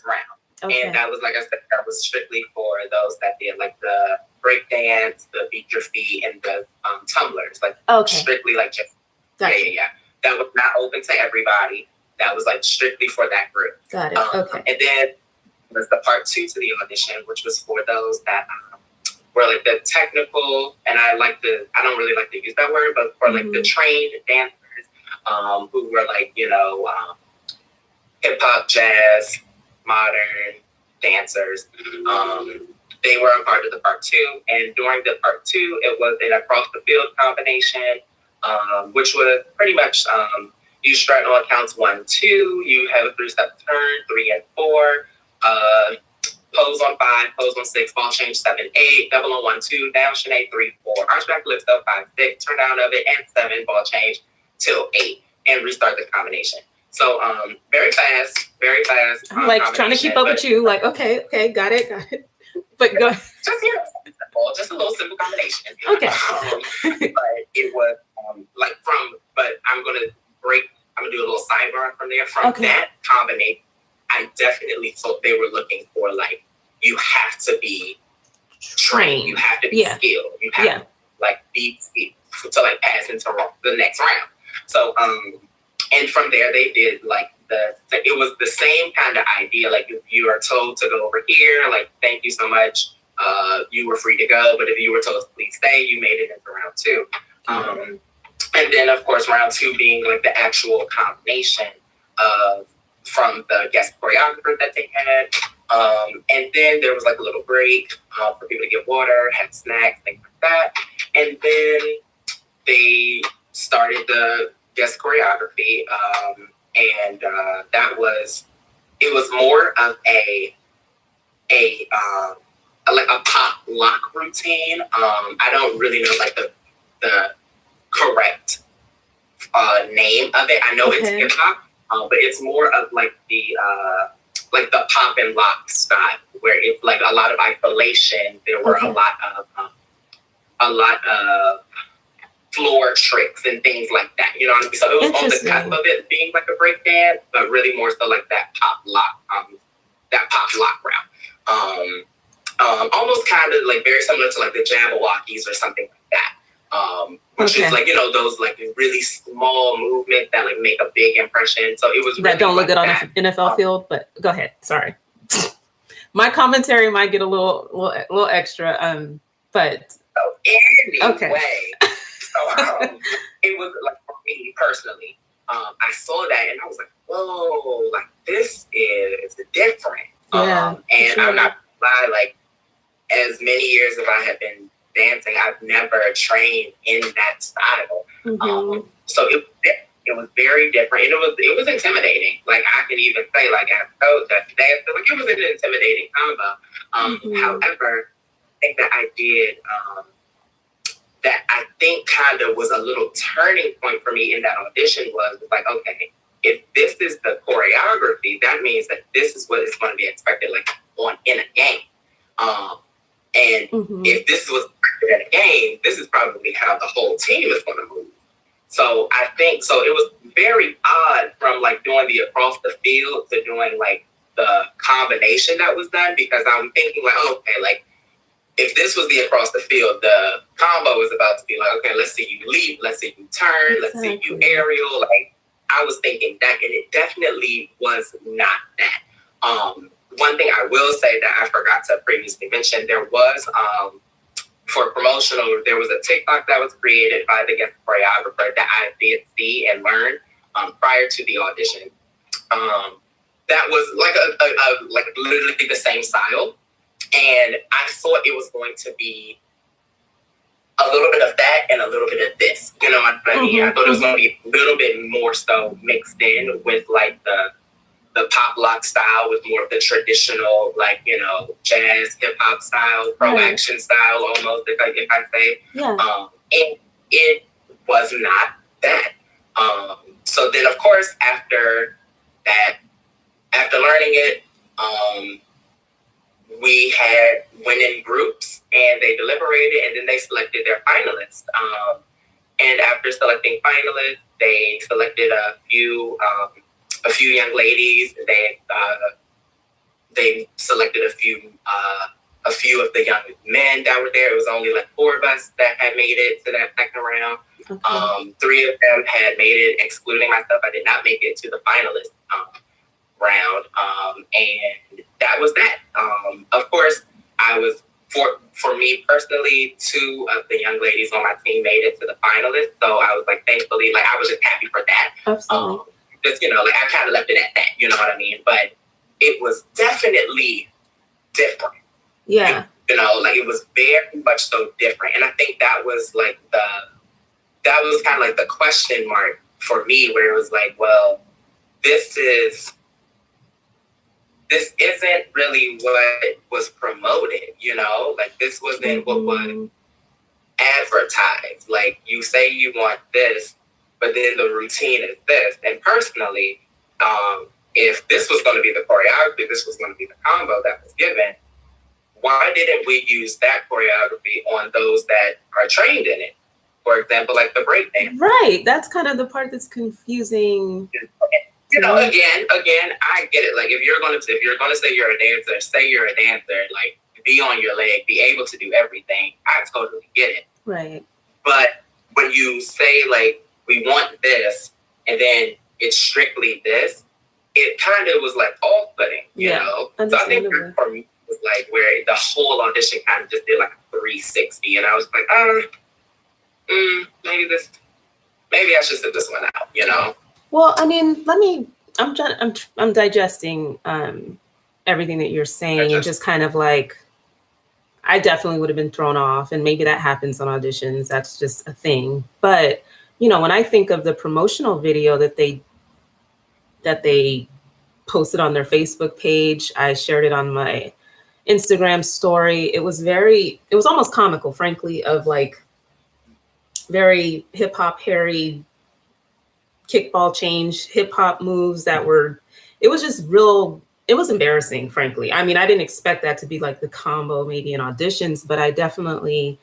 round. Okay. And that was, like I said, that was strictly for those that did like the break dance, the beat your feet, and the tumblers. Like strictly like just yeah. That was not open to everybody. That was like strictly for that group. Got it. Okay. And then was the part 2 to the audition, which was for those that were like the technical, and I don't really like to use that word, but for like the trained dancers who were like, hip hop, jazz, modern dancers. They were a part of the part 2, and during the part 2, it was an across the field combination, which was pretty much You start on counts 1, 2. You have a 3-step turn, 3 and 4. Pose on 5, pose on 6, ball change 7, 8, double on 1, 2, down Shanae 3, 4, arch back lift up 5, 6, turn down of it, and 7, ball change till 8, and restart the combination. So very fast, very fast. I'm like trying to keep up with you. Like, okay, got it. But go ahead. Just simple, just a little simple combination. Okay. But it was but I'm gonna do a little sidebar from there. From that combination, I definitely thought they were looking for like, you have to be trained, you have to be skilled, you have to like be skilled to like pass into the next round. So and from there they did like it was the same kind of idea. Like if you are told to go over here, like thank you so much, you were free to go. But if you were told to please stay, you made it into round 2. And then of course round 2 being like the actual combination of from the guest choreographer that they had. And then there was like a little break for people to get water, have snacks, things like that. And then they started the guest choreography. And it was more of a pop lock routine. I don't really know like the correct name of it. I know it's hip hop. But it's more of like the pop and lock style, where it's like a lot of isolation. There were a lot of floor tricks and things like that. You know what I mean? So it was on the cusp of it being like a break dance, but really more so like that pop lock route. Almost kind of like very similar to like the Jabberwockies or something like that. Which is like, you know, those like really small movements that like make a big impression. So it was really that don't look good on an NFL field. But go ahead. Sorry, my commentary might get a little extra. But anyway, so it was like for me personally, I saw that and I was like, whoa, like this is different. And I'm not gonna lie, like as many years as I have been dancing, I've never trained in that style. So it was very different, and it was intimidating. Like I can even say, like as a coach, like it was an intimidating combo. However, I think that I did that I think kind of was a little turning point for me in that audition was like, okay, if this is the choreography, that means that this is what is going to be expected like in a game. And if this was in a game, this is probably how the whole team is going to move. So I think, so it was very odd from like doing the across the field to doing like the combination that was done, because I'm thinking like, oh, okay, like if this was the across the field, the combo was about to be like, okay, let's see you leap, let's see you turn, let's see you aerial. Like I was thinking that, and it definitely was not that. One thing I will say that I forgot to previously mention, there was, for Promotional, there was a TikTok that was created by the guest choreographer that I did see and learn prior to the audition. That was like literally the same style. And I thought it was going to be a little bit of that and a little bit of this. You know what I mean? I thought it was going to be a little bit more so mixed in with like the pop lock style with more of the traditional, like, you know, jazz, hip hop style, pro action style almost, if I say. And it was not that. So then, of course, after learning it, we went in groups and they deliberated and then they selected their finalists. And after selecting finalists, they selected a few young ladies. They selected a few of the young men that were there. It was only like 4 of us that had made it to that second round. 3 of them had made it, excluding myself. I did not make it to the finalist round. And that was that. Of course, I was, for me personally, 2 of the young ladies on my team made it to the finalists. So I was like, thankfully, like I was just happy for that. Absolutely. Just, you know, like I kind of left it at that, you know what I mean? But it was definitely different. Yeah. You know, like it was very much so different. And I think that was like that was kind of like the question mark for me where it was like, well, this isn't really what was promoted, you know? Like, this wasn't what was advertised. Like, you say you want this, but then the routine is this. And personally, if this was going to be the choreography, this was going to be the combo that was given, why didn't we use that choreography on those that are trained in it? For example, like the breakdance. Right. That's kind of the part that's confusing. You know, again, I get it. Like, if you're gonna say you're a dancer, say you're a dancer. Like, be on your leg, be able to do everything. I totally get it. Right. But when you say, like, we want this, and then it's strictly this, it kind of was like off-putting, you know? So I think for me, it was like where the whole audition kind of just did like a 360, and I was like, maybe I should sit this one out, you know? Well, I mean, I'm digesting everything that you're saying, and just kind of like, I definitely would have been thrown off, and maybe that happens on auditions. That's just a thing. But, you know, when I think of the promotional video that they posted on their Facebook page, I shared it on my Instagram story. It was almost comical, frankly, of like very hip hop, hairy kickball change, hip hop moves it was embarrassing, frankly. I mean, I didn't expect that to be like the combo maybe in auditions, but I definitely,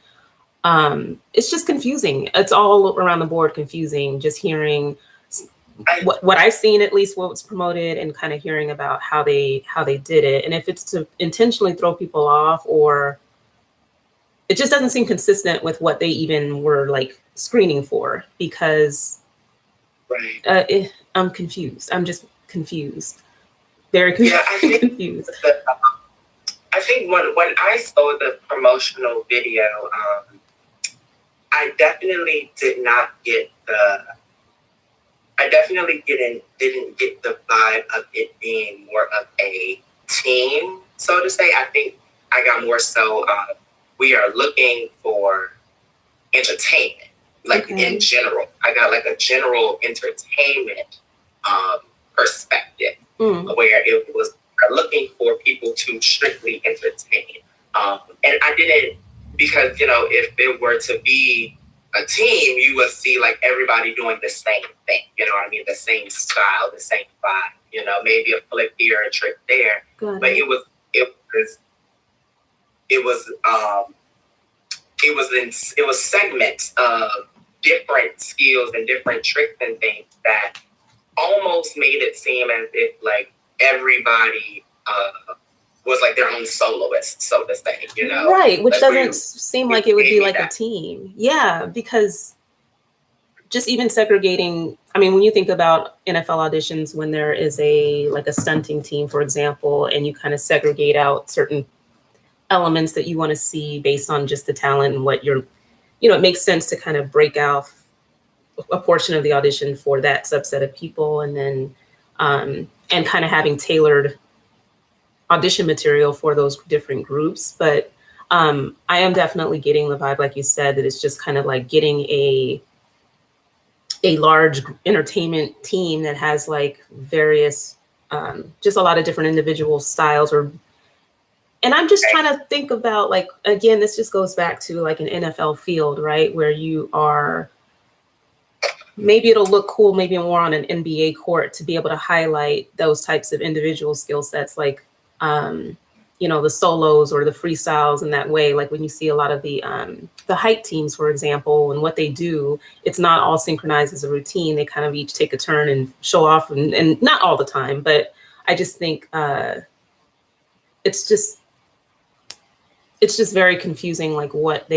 it's just confusing. It's all around the board confusing, just hearing what I've seen, at least what was promoted, and kind of hearing about how they did it. And if it's to intentionally throw people off, or it just doesn't seem consistent with what they even were like screening for, because I'm confused. I'm just confused. Very confused. I think when I saw the promotional video, I definitely didn't get the vibe of it being more of a team, so to say. I think I got more so, we are looking for entertainment, like in general. I got like a general entertainment perspective, where it was looking for people to strictly entertain. And I didn't, because, you know, if it were to be a team, you would see like everybody doing the same thing, you know what I mean? The same style, the same vibe, you know, maybe a flip here, a trick there. But it was segments of different skills and different tricks and things that almost made it seem as if like everybody was like their own soloist, so to say, you know? Right, which doesn't seem like it would be like a team. Yeah, because just even segregating, I mean, when you think about NFL auditions, when there is a stunting team, for example, and you kind of segregate out certain elements that you want to see based on just the talent and what it makes sense to kind of break out a portion of the audition for that subset of people, and then and kind of having tailored audition material for those different groups. But I am definitely getting the vibe, like you said, that it's just kind of like getting a large entertainment team that has like various, just a lot of different individual styles, and I'm just trying to think about, like, again, this just goes back to like an NFL field, right? Where you are, maybe it'll look cool, maybe more on an NBA court, to be able to highlight those types of individual skill sets, like, the solos or the freestyles in that way. Like when you see a lot of the hype teams, for example, and what they do, it's not all synchronized as a routine. They kind of each take a turn and show off, and not all the time, but I just think it's just very confusing, like what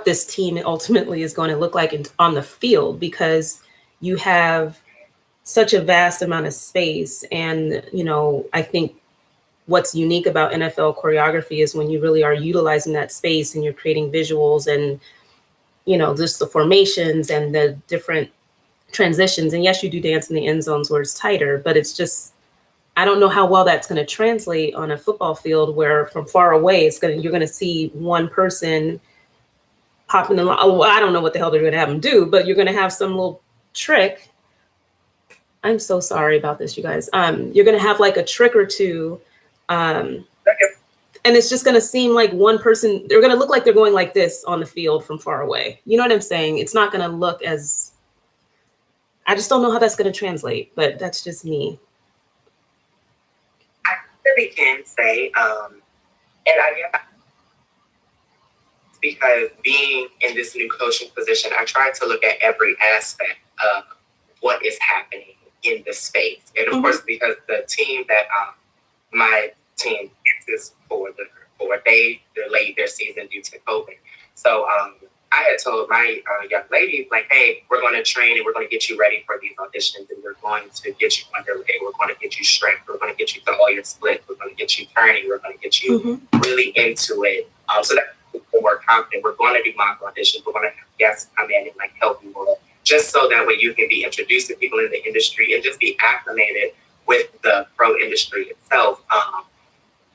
this team ultimately is going to look like on the field, because you have such a vast amount of space. And, I think what's unique about NFL choreography is when you really are utilizing that space and you're creating visuals and, just the formations and the different transitions. And yes, you do dance in the end zones where it's tighter, but it's just, I don't know how well that's going to translate on a football field, where from far away, you're going to see one person popping them. Oh, I don't know what the hell they're going to have them do, but you're going to have some little trick. I'm so sorry about this, you guys. You're going to have like a trick or two. And it's just going to seem like one person, they're going to look like they're going like this on the field from far away. You know what I'm saying? It's not going to look as, I just don't know how that's going to translate, but that's just me. I really can say, and I guess because being in this new coaching position, I try to look at every aspect of what is happening in the space. And of course, because the team that my team is for, they delayed their season due to COVID. So I had told my young lady, like, hey, we're going to train and we're going to get you ready for these auditions, and we're going to get you underway. We're going to get you strength. We're going to get you to all your splits. We're going to get you turning. We're going to get you really into it. So that we're more confident. We're going to do mock auditions. We're going to have guests come in and like help you all, just so that way you can be introduced to people in the industry and just be acclimated with the pro industry itself.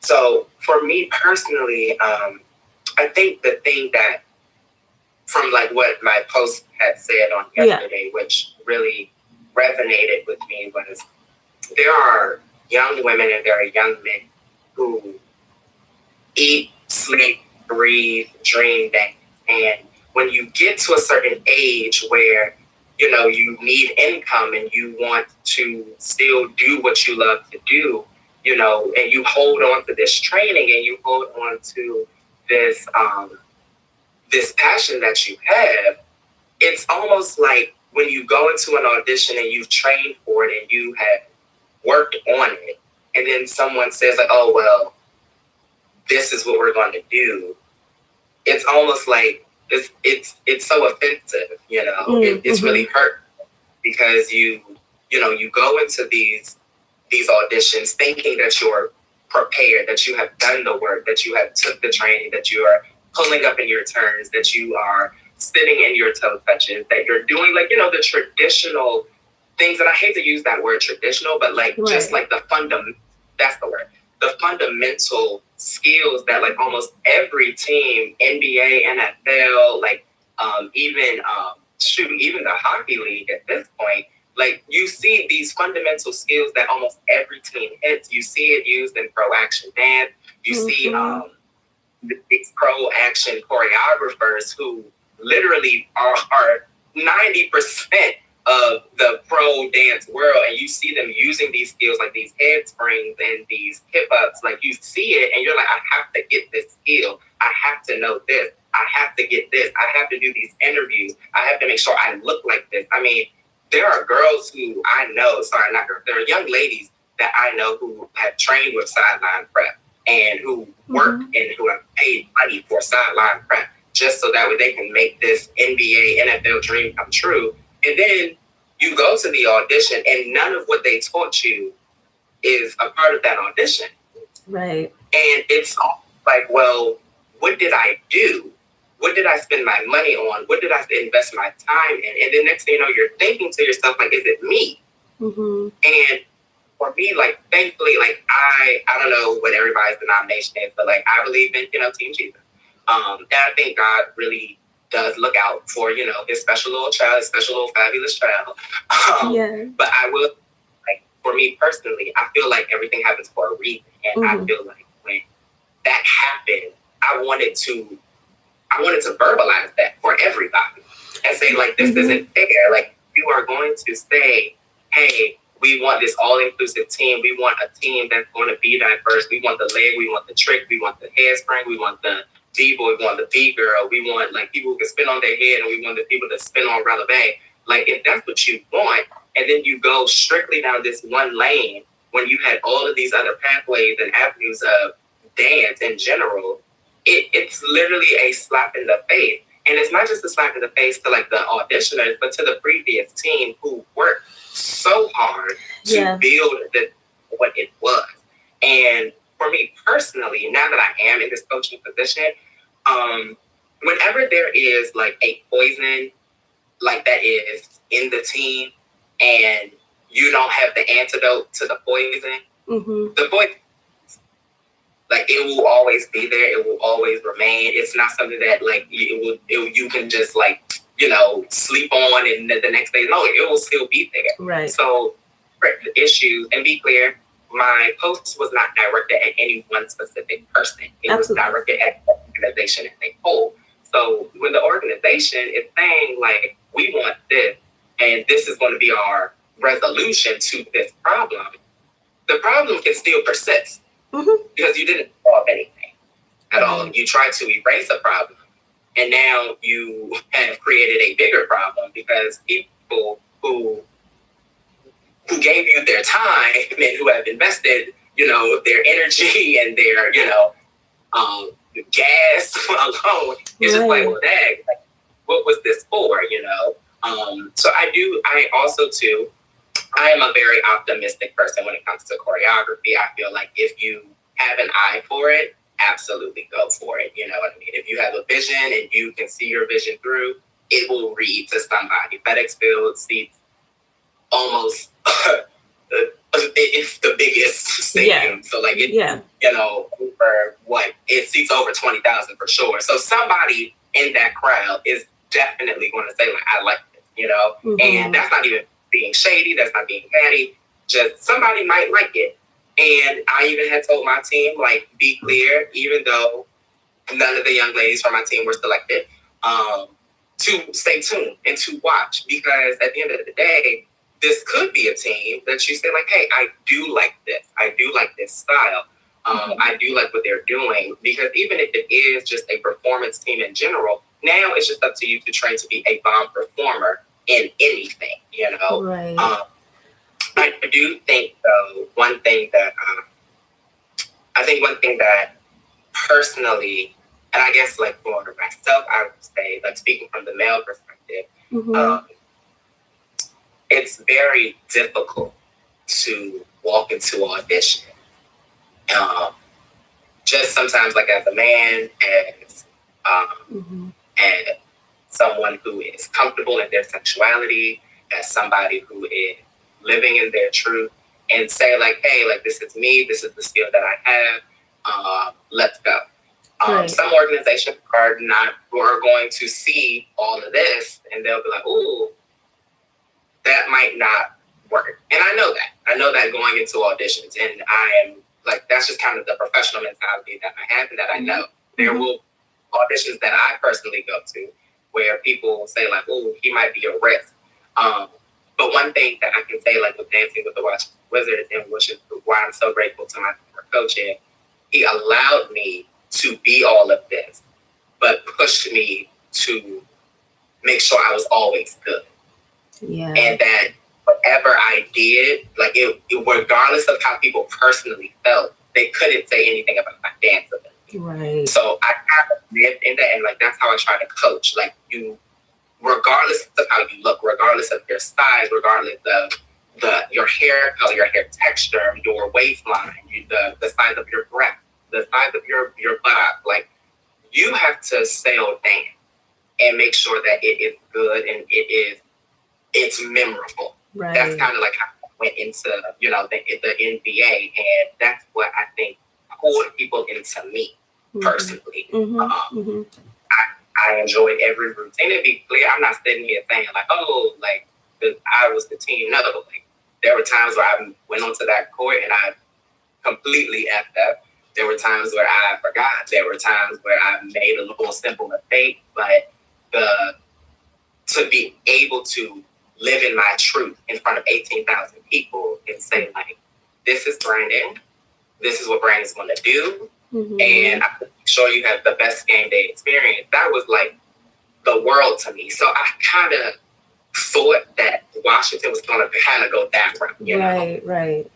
So for me personally, I think the thing that, from like what my post had said on yesterday, which really resonated with me, was there are young women and there are young men who eat, sleep, breathe, dream dance. And when you get to a certain age where, you know, you need income and you want to still do what you love to do, you know, and you hold on to this training and you hold on to this this passion that you have, it's almost like when you go into an audition and you've trained for it and you have worked on it, and then someone says like, oh, well, this is what we're going to do. It's almost like it's so offensive, you know. It's really hurtful because you go into these auditions thinking that you're prepared, that you have done the work, that you have took the training, that you are pulling up in your turns, that you are sitting in your toe touches, that you're doing like, you know, the traditional things. And I hate to use that word traditional, but like just like the that's the word. The fundamental skills that like almost every team, NBA, NFL, like even the hockey league at this point, like you see these fundamental skills that almost every team hits. You see it used in pro action dance. You see these pro action choreographers who literally are 90% of the pro dance world, and you see them using these skills like these head springs and these hip ups. Like you see it and you're like, I have to get this skill. I have to know this. I have to get this. I have to do these interviews. I have to make sure I look like this. I mean, there are girls who I know, sorry, not girls, there are young ladies that I know who have trained with sideline prep and who work and who have paid money for sideline prep just so that way they can make this NBA, NFL dream come true. And then you go to the audition and none of what they taught you is a part of that audition. Right. And it's like, well, what did I do? What did I spend my money on? What did I invest my time in? And then next thing you know, you're thinking to yourself, like, is it me? And for me, like, thankfully, like, I don't know what everybody's denomination is, but like, I believe in, you know, Team Jesus. And I think God really does look out for, you know, his special little child, his special little fabulous child. But I will, like, for me personally, I feel like everything happens for a reason. And I feel like when that happened, I wanted to verbalize that for everybody and say, like, this isn't fair. Like, you are going to say, hey, we want this all-inclusive team. We want a team that's going to be diverse. We want the leg. We want the trick. We want the hairspring. We want the B-boy. We want the B-girl. We want, like, people who can spin on their head, and we want the people that spin on releve. Like, if that's what you want, and then you go strictly down this one lane when you had all of these other pathways and avenues of dance in general, it's literally a slap in the face. And it's not just a slap in the face to like the auditioners, but to the previous team who worked so hard to build what it was. And for me personally, now that I am in this coaching position, whenever there is like a poison like that is in the team and you don't have the antidote to the poison, the poison, Like, it will always be there. It will always remain. It's not something that, like, you can just, like, sleep on and the next day. No, it will still be there. Right. So, the issues, and be clear, my post was not directed at any one specific person. It was directed at the organization as a whole. So when the organization is saying, like, we want this, and this is going to be our resolution to this problem, the problem can still persist because you didn't solve anything at all. You tried to erase a problem, and now you have created a bigger problem because people who gave you their time and who have invested, their energy and their, gas alone, it's just like, well, dang, like, what was this for, So I also too, I am a very optimistic person when it comes to choreography. I feel like if you have an eye for it, absolutely go for it. You know what I mean? If you have a vision and you can see your vision through, it will read to somebody. FedEx Field seats almost it's the biggest stadium. So like for what it seats over 20,000 for sure. So somebody in that crowd is definitely going to say, like, I like this, and that's not even being shady, that's not being catty, just somebody might like it. And I even had told my team, like, be clear, even though none of the young ladies from my team were selected, to stay tuned and to watch, because at the end of the day, this could be a team that you say, like, hey, I do like this. I do like this style. I do like what they're doing, because even if it is just a performance team in general, now it's just up to you to train to be a bomb performer in anything, Right. I do think, though, one thing that personally, and I guess, like, for myself, I would say, like, speaking from the male perspective, it's very difficult to walk into audition. Just sometimes, like, as a man, as someone who is comfortable in their sexuality, as somebody who is living in their truth, and say, like, hey, like, this is me, this is the skill that I have, let's go. Some organizations are going to see all of this, and they'll be like, ooh, that might not work. And I know that going into auditions, and I am, like, that's just kind of the professional mentality that I have and that I know. There will auditions that I personally go to where people will say, like, oh, he might be a risk. But one thing that I can say, like, with Dancing with the Wizards, and which is why I'm so grateful to my coach, is he allowed me to be all of this, but pushed me to make sure I was always good. Yeah. And that whatever I did, like, it regardless of how people personally felt, they couldn't say anything about my dance ability. Right. So I kind of lived in that, and, like, that's how I try to coach. Like, you, regardless of how you look, regardless of your size, regardless of your hair color, your hair texture, your waistline, the size of your breast, the size of your butt, like, you have to sail dance and make sure that it is good and it's memorable. Right. That's kind of like how I went into, the NBA, and that's what I think pulled people into me personally. I enjoyed every routine. To be clear, I'm not sitting here saying, like, oh, like, I was the team. No, like, there were times where I went onto that court and I completely effed up. There were times where I forgot. There were times where I made a little simple mistake, but to be able to live in my truth in front of 18,000 people and say, like, this is Brandon. This is what Brandon's going to do. And I'm sure you have the best game day experience. That was, like, the world to me. So I kind of thought that Washington was going to kind of go that route. You know? Right.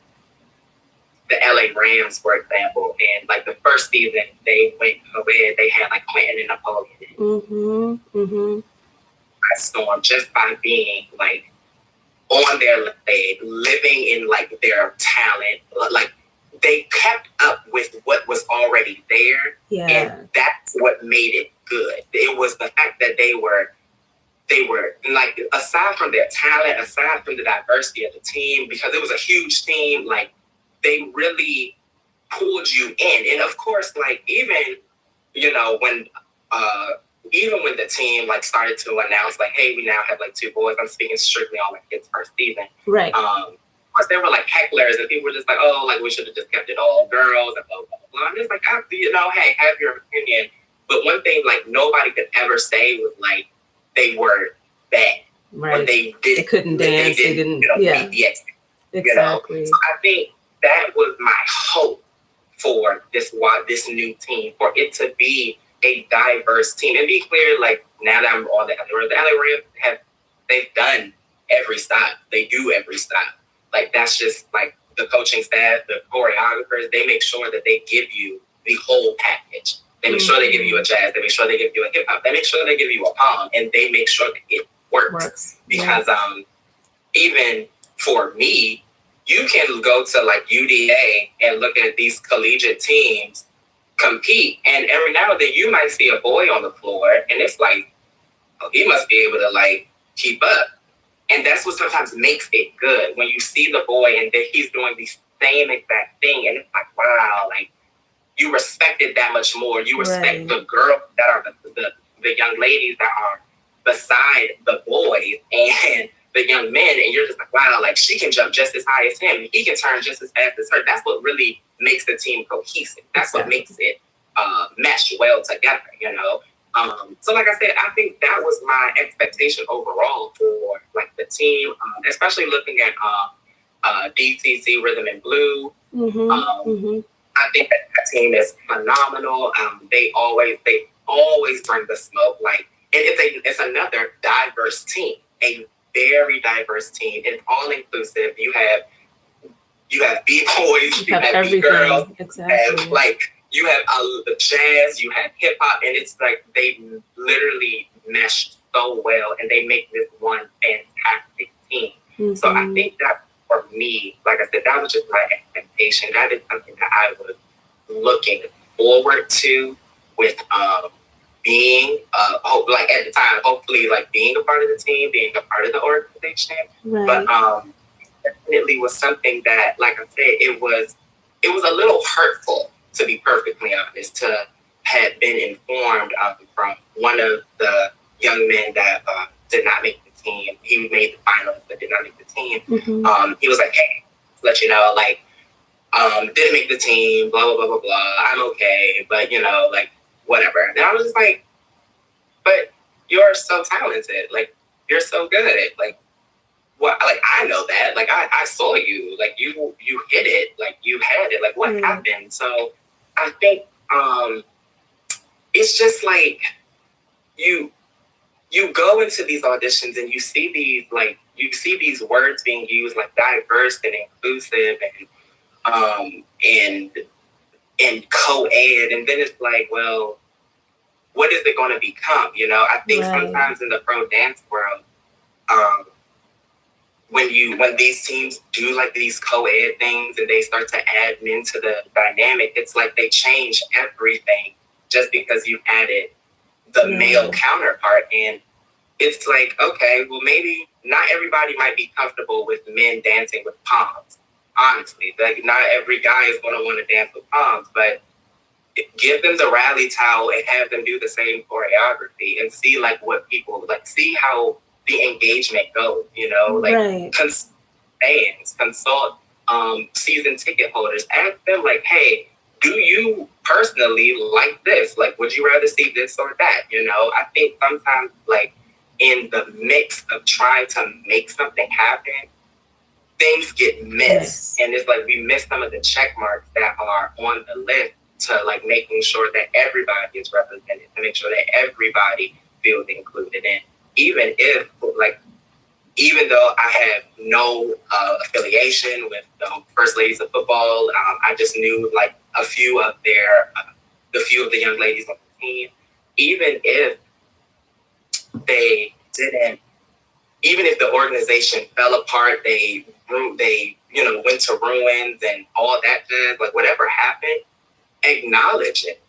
The LA Rams, for example, and, like, the first season they went away, they had, like, Quentin and Napoleon. I stormed just by being, like, on their leg, living in, like, their talent. Like, they kept up with what was already there. Yeah. And that's what made it good. It was the fact that they were, like, aside from their talent, aside from the diversity of the team, because it was a huge team, like, they really pulled you in. And of course, like even, you know, when even when the team like started to announce like, hey, we now have like 2 boys. I'm speaking strictly on like kids' first season. Right. Of course, there were like hecklers and people were just like, oh, like we should have just kept it all girls and blah blah blah. And it's like, you know, hey, have your opinion. But one thing like nobody could ever say was like they were bad. Right. Or they couldn't dance. They didn't. You know, yeah. meet the expectations. Exactly. You know? So I think that was my hope for this new team, for it to be a diverse team. And be clear, like now that I'm on the LA Rams they've done every style. They do every style. Like that's just like the coaching staff, the choreographers, they make sure that they give you the whole package. They make sure they give you a jazz, they make sure they give you a hip hop, they make sure they give you a pom, and they make sure that it works. Because even for me, you can go to like UDA and look at these collegiate teams compete, and every now and then you might see a boy on the floor, and it's like, oh, he must be able to like keep up. And that's what sometimes makes it good, when you see the boy and then he's doing the same exact thing, and it's like, wow, like you respect it that much more. You respect the girls that are the young ladies that are beside the boys and the young men, and you're just like, wow, like she can jump just as high as him. He can turn just as fast as her. That's what really makes the team cohesive. That's what makes it mesh well together, you know? So like I said, I think that was my expectation overall for like the team, especially looking at DTC Rhythm and Blue. I think that team is phenomenal. They always bring the smoke. Like, and it's another diverse team, a very diverse team. It's all inclusive. You have B-boys, you have B-girls, exactly. You have jazz, you have hip hop, and it's like they literally mesh so well, and they make this one fantastic team. So I think that for me, like I said, that was just my expectation. That is something that I was looking forward to with being like at the time, hopefully like being a part of the team, being a part of the organization. Right. But definitely was something that, like I said, it was a little hurtful, to be perfectly honest, to have been informed from one of the young men that did not make the team. He made the finals but did not make the team. He was like, hey, let you know, like, didn't make the team, blah, blah, blah, blah, blah. I'm okay, but, you know, like, whatever. And I was just like, but you're so talented. Like, you're so good. Like, what? Like, I know that. Like, I saw you. Like, you hit it. Like, you had it. Like, what happened? So I think it's just like you go into these auditions and you see these words being used, like diverse and inclusive and co-ed, and then it's like, well, what is it going to become? You know, I think sometimes in the pro dance world, when these teams do like these co-ed things and they start to add men to the dynamic, it's like they change everything just because you added the male counterpart. And it's like, okay, well, maybe not everybody might be comfortable with men dancing with palms. Honestly, like not every guy is going to want to dance with palms, but give them the rally towel and have them do the same choreography and see like what people like, see how the engagement goes, you know, like consult season ticket holders, ask them like, hey, do you personally like this? Like, would you rather see this or that? You know, I think sometimes like in the mix of trying to make something happen, things get missed. And it's like we miss some of the check marks that are on the list to like making sure that everybody is represented, to make sure that everybody feels included in. Even though I have no affiliation with the First Ladies of Football, I just knew like a few of the young ladies on the team. Even if the organization fell apart, they went to ruins and all that jazz, like whatever happened, acknowledge it.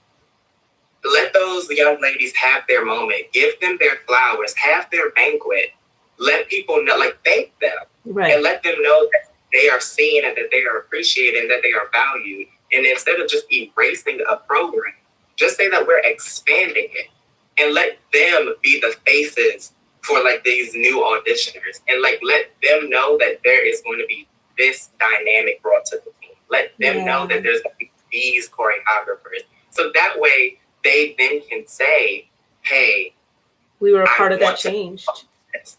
Let those young ladies have their moment. Give them their flowers. Have their banquet. Let people know, like, thank them. And let them know that they are seen and that they are appreciated and that they are valued. And instead of just erasing a program, just say that we're expanding it and let them be the faces for like these new auditioners, and like let them know that there is going to be this dynamic brought to the team. Let them know that there's going to be these choreographers. So that way they then can say, hey, we were a part of that change.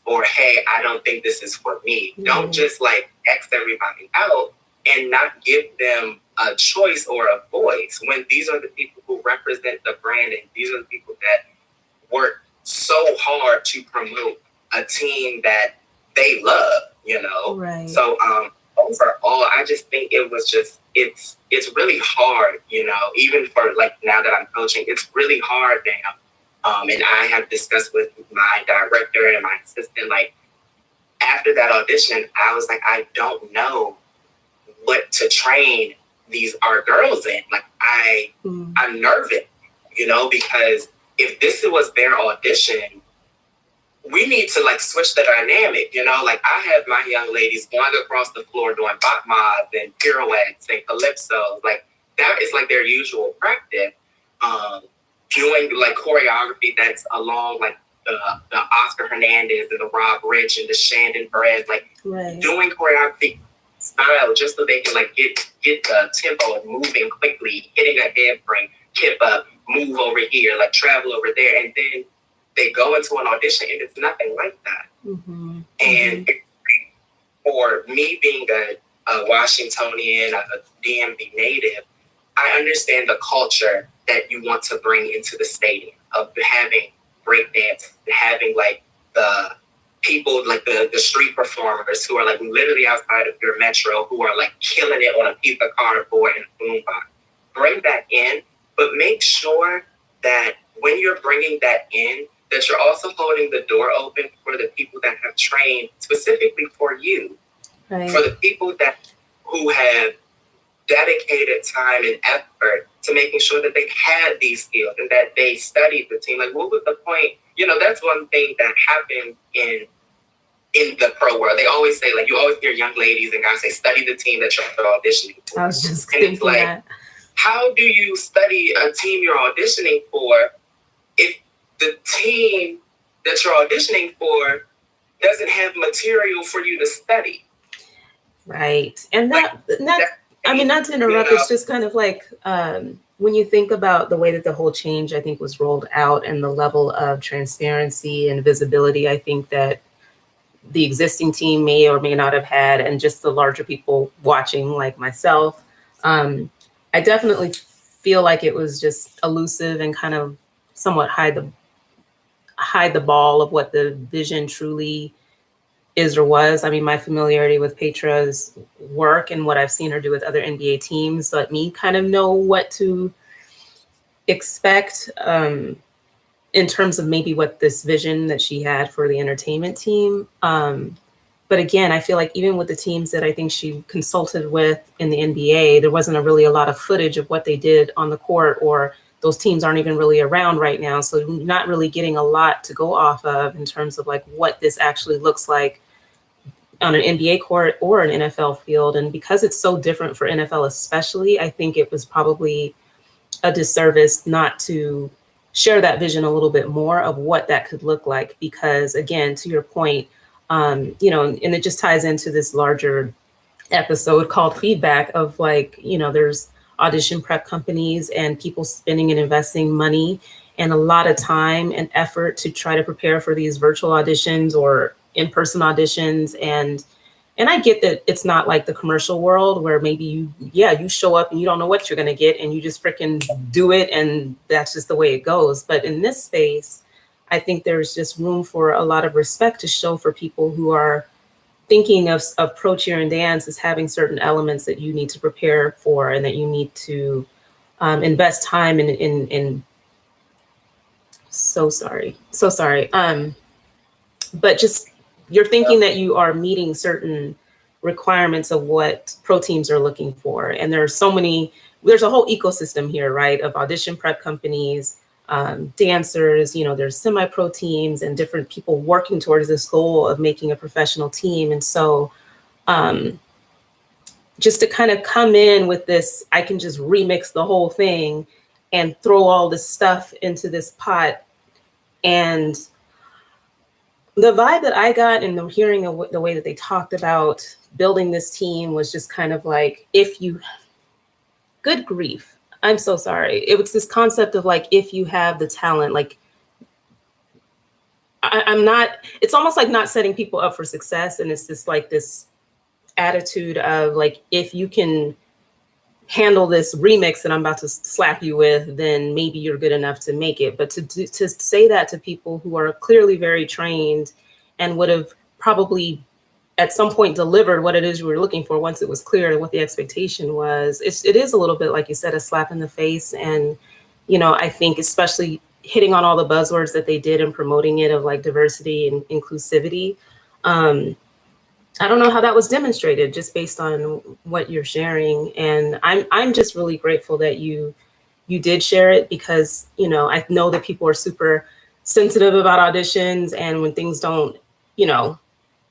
Or, hey, I don't think this is for me. Don't just like X everybody out and not give them a choice or a voice when these are the people who represent the brand, and these are the people that work so hard to promote a team that they love, you know? Right. So overall, I just think it was just, it's really hard, you know, even for like now that I'm coaching, it's really hard now. And I have discussed with my director and my assistant, like after that audition, I was like, I don't know what to train our girls in. Like I'm nervous, you know, because if this was their audition, we need to like switch the dynamic, you know. Like I have my young ladies going across the floor doing bach and pirouettes and calypsos. Like that is like their usual practice. Doing like choreography that's along like the Oscar Hernandez and the Rob Rich and the Shandon Perez, like doing choreography style just so they can like get the tempo moving quickly, hitting a head frame, kip up, move over here, like travel over there, and then they go into an audition and it's nothing like that. Mm-hmm. And for me being a Washingtonian, a DMV native, I understand the culture that you want to bring into the stadium of having breakdance, having like the people, like the street performers who are like literally outside of your metro, who are like killing it on a piece of cardboard and a boombox. Bring that in, but make sure that when you're bringing that in, that you're also holding the door open for the people that have trained specifically for you, for the people who have dedicated time and effort to making sure that they had these skills and that they studied the team. Like, what was the point? You know, that's one thing that happens in the pro world. They always say, like, you always hear young ladies and guys say, study the team that you're auditioning for. I was just and thinking it's like, that. How do you study a team you're auditioning for if the team that you're auditioning for doesn't have material for you to study? Right. And that I mean, not to interrupt, it's just kind of like when you think about the way that the whole change, I think, was rolled out and the level of transparency and visibility, I think that the existing team may or may not have had, and just the larger people watching like myself, I definitely feel like it was just elusive and kind of somewhat hide the ball of what the vision truly is or was. I mean, my familiarity with Petra's work and what I've seen her do with other NBA teams let me kind of know what to expect in terms of maybe what this vision that she had for the entertainment team. But again, I feel like even with the teams that I think she consulted with in the NBA, there wasn't really a lot of footage of what they did on the court, or those teams aren't even really around right now. So not really getting a lot to go off of in terms of like what this actually looks like on an NBA court or an NFL field. And because it's so different for NFL especially, I think it was probably a disservice not to share that vision a little bit more of what that could look like. Because again, to your point, you know, and it just ties into this larger episode called feedback of like, you know, there's audition prep companies and people spending and investing money and a lot of time and effort to try to prepare for these virtual auditions or in-person auditions. And I get that it's not like the commercial world where maybe you show up and you don't know what you're going to get and you just freaking do it. And that's just the way it goes. But in this space, I think there's just room for a lot of respect to show for people who are thinking of pro cheer and dance as having certain elements that you need to prepare for and that you need to invest time in. So sorry. But just you're thinking that you are meeting certain requirements of what pro teams are looking for. And there's a whole ecosystem here, right, of audition prep companies, dancers, you know, there's semi-pro teams and different people working towards this goal of making a professional team. And so just to kind of come in with this, I can just remix the whole thing and throw all this stuff into this pot. And the vibe that I got in the hearing of the way that they talked about building this team was just kind of like, if you, good grief, I'm so sorry. It was this concept of like, if you have the talent, like, I'm not, it's almost like not setting people up for success. And it's just like this attitude of like, if you can handle this remix that I'm about to slap you with, then maybe you're good enough to make it. But to say that to people who are clearly very trained and would have probably at some point delivered what it is you were looking for once it was clear what the expectation was, it is a little bit, like you said, a slap in the face. And, you know, I think especially hitting on all the buzzwords that they did and promoting it of like diversity and inclusivity. I don't know how that was demonstrated just based on what you're sharing. And I'm just really grateful that you did share it, because, you know, I know that people are super sensitive about auditions, and when things don't, you know,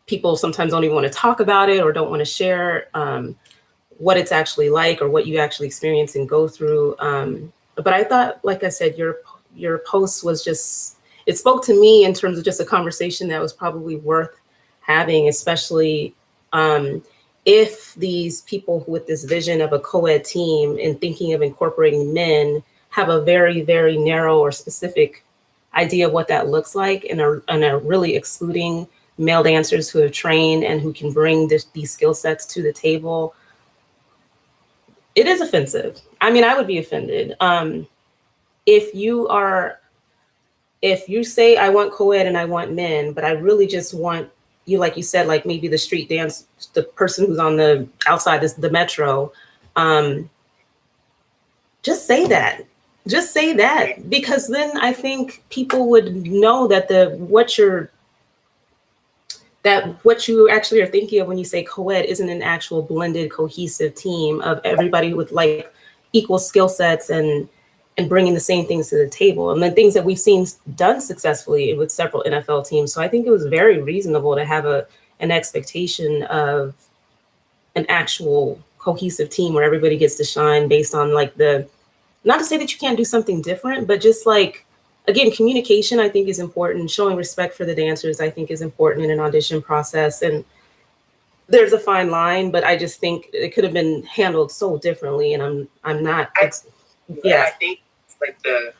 people sometimes don't even want to talk about it or don't want to share what it's actually like or what you actually experience and go through. But I thought, like I said, your post was just, it spoke to me in terms of just a conversation that was probably worth having, especially if these people with this vision of a co-ed team and thinking of incorporating men have a very, very narrow or specific idea of what that looks like, and are really excluding male dancers who have trained and who can bring these skill sets to the table. It is offensive. I mean, I would be offended. If you say I want co-ed and I want men, but I really just want you, like you said, like maybe the street dance, the person who's on the outside the metro, just say that. Just say that, because then I think people would know that what you actually are thinking of when you say co-ed isn't an actual blended, cohesive team of everybody with like equal skill sets and bringing the same things to the table, and then things that we've seen done successfully with several NFL teams. So I think it was very reasonable to have an expectation of an actual cohesive team where everybody gets to shine based on like not to say that you can't do something different, but just like, again, communication I think is important. Showing respect for the dancers I think is important in an audition process. And there's a fine line, but I just think it could have been handled so differently. And I'm not. Yeah, I think it's like the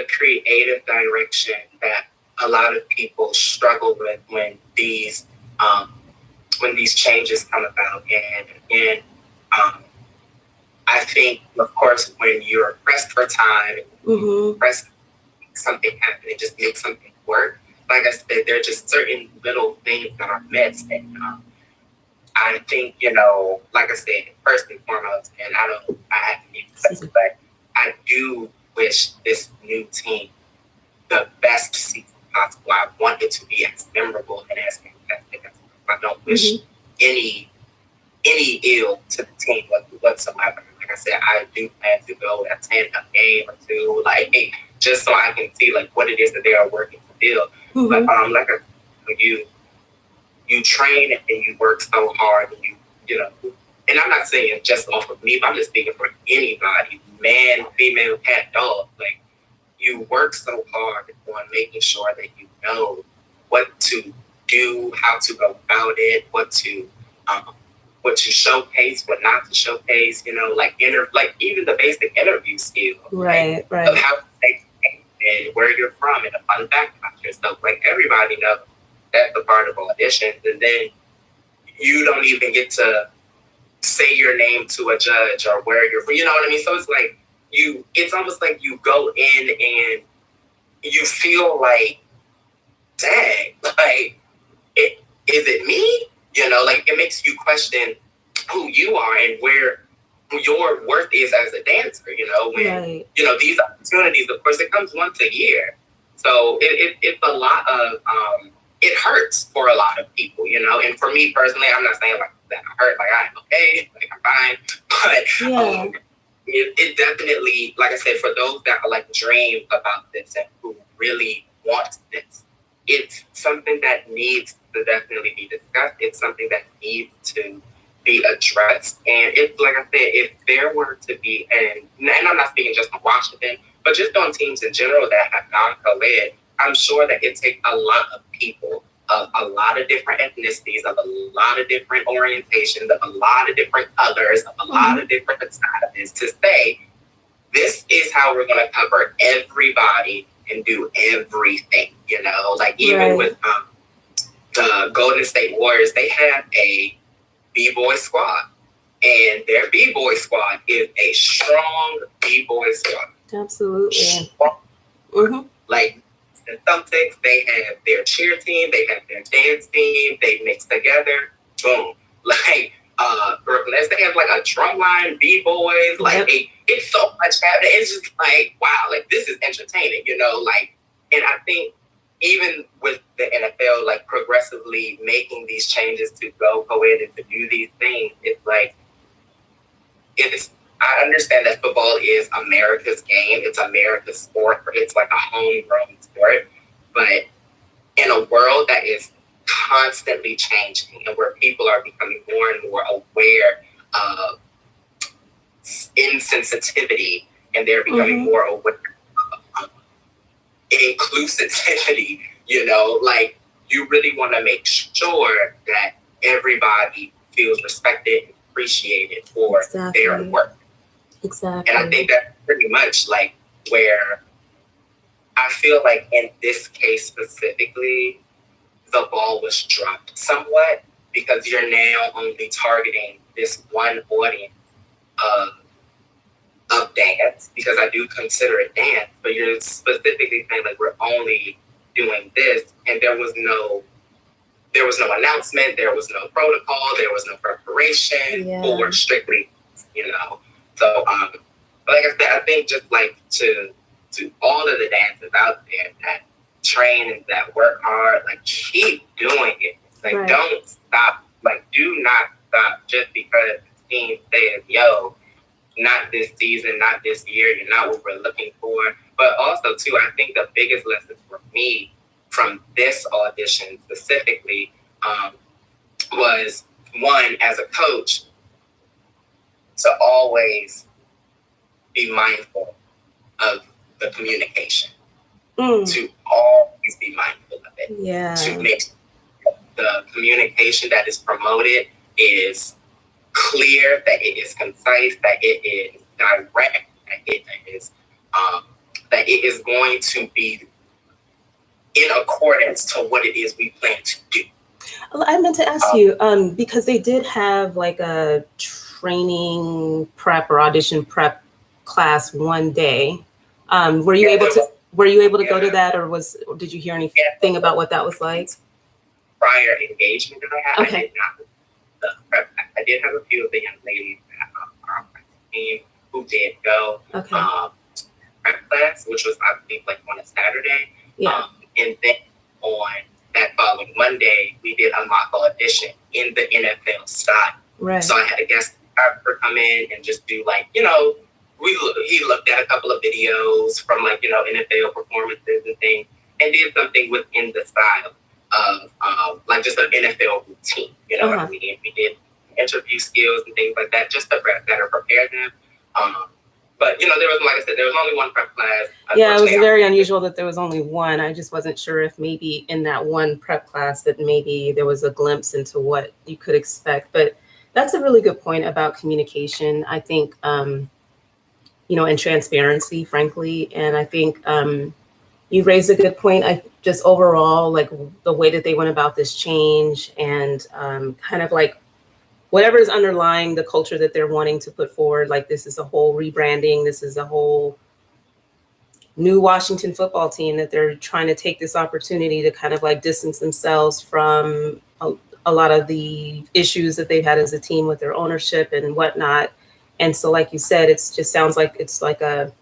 creative direction that a lot of people struggle with when these changes come about, and I think, of course, when you're pressed for time, pressed to make something happen and just make something work. Like I said, there are just certain little things that are missed, and I think, you know, like I said, first and foremost, and I haven't even said, but I do wish this new team the best season possible. I want it to be as memorable and as fantastic as possible. I don't wish any ill to the team whatsoever. Like I said, I do plan to go attend a game or two, like just so I can see like what it is that they are working to build. But like you train and you work so hard, and you know, and I'm not saying just off of me, but I'm just speaking for anybody, man, female, cat, dog. Like, you work so hard on making sure that you know what to do, how to go about it, what to showcase, what not to showcase. You know, like even the basic interview skills, right? Of how to say and where you're from, and a fun fact about yourself. Like, everybody knows that's a part of auditions, and then you don't even get to say your name to a judge or where you're from. You know what I mean? So it's like it's almost like you go in and you feel like, dang, like, is it me? You know, like, it makes you question who you are and where your worth is as a dancer. You know, when you know these opportunities, of course, it comes once a year, so it's a lot of it hurts for a lot of people, you know. And for me personally, I'm not saying like that I hurt, like I'm okay, like I'm fine, but it definitely, like I said, for those that are like dream about this and who really want this, it's something that needs to definitely be discussed. It's something that needs to be addressed. And it's like I said, if there were to be, and I'm not speaking just on Washington, but just on teams in general that have non-co-ed, I'm sure that it takes a lot of people of a lot of different ethnicities, of a lot of different orientations, of a lot of different others, of a lot of different sides to say, this is how we're going to cover everybody and do everything, you know? Like even with the Golden State Warriors, they have a B-boy squad. And their B-boy squad is a strong B-boy squad. Absolutely. Like in Celtics, they have their cheer team, they have their dance team, they mix together, boom. Like Brooklyn, they have like a drumline, B-boys, like it's so much happening. It's just like, wow, like this is entertaining, you know, like, and I think even with the NFL, like progressively making these changes to go co-ed and to do these things, it's like, I understand that football is America's game. It's America's sport. It's like a homegrown sport. But in a world that is constantly changing and where people are becoming more and more aware of insensitivity and they're becoming more aware of inclusivity, you know, like you really want to make sure that everybody feels respected and appreciated for their work. Exactly. And I think that's pretty much like where I feel like in this case specifically, the ball was dropped somewhat because you're now only targeting this one audience of dance, because I do consider it dance, but you're specifically saying like we're only doing this, and there was no announcement, there was no protocol, there was no preparation for strictly, you know. So, like I said, I think just like to all of the dancers out there that train and that work hard, like keep doing it. Like don't stop. Like do not stop just because the team says, yo, not this season, not this year, you're not what we're looking for. But also too, I think the biggest lesson for me from this audition specifically was one, as a coach, to always be mindful of the communication. To always be mindful of it. To make the communication that is promoted is clear, that it is concise, that it is direct, that it is going to be in accordance to what it is we plan to do. I meant to ask you, because they did have like a training prep or audition prep class one day. Were you able to go to that, or did you hear anything about what that was like? Prior engagement that I had, okay. I did not the prep. I did have a few of the young ladies that are on my team who did go prep class, which was I think like on a Saturday. And then on that following Monday, we did a mock audition in the NFL style. Right. So I had a guest photographer come in and just do like, you know, he looked at a couple of videos from like, you know, NFL performances and things and did something within the style of like just an NFL routine. You know what I mean? We did interview skills and things like that just to better prepare them. But, you know, there was, like I said, there was only one prep class. Yeah, it was very unusual that there was only one. I just wasn't sure if maybe in that one prep class that maybe there was a glimpse into what you could expect. But that's a really good point about communication, I think, you know, and transparency, frankly. And I think you raised a good point. I just overall, like the way that they went about this change and kind of like whatever is underlying the culture that they're wanting to put forward, like this is a whole rebranding, this is a whole new Washington football team that they're trying to take this opportunity to kind of like distance themselves from a lot of the issues that they've had as a team with their ownership and whatnot. And so, like you said, it's just sounds like it's like a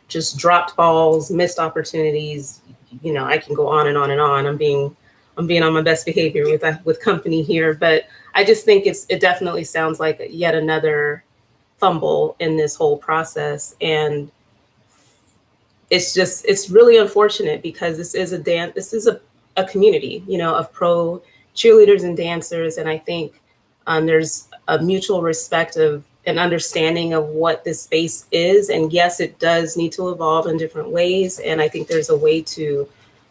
just dropped balls, missed opportunities. You know, I can go on and on and on. I'm being on my best behavior with company here, but I just think it definitely sounds like yet another fumble in this whole process. And it's really unfortunate because this is a community, you know, of pro cheerleaders and dancers. And I think There's a mutual respect of an understanding of what this space is. And yes, it does need to evolve in different ways. And I think there's a way to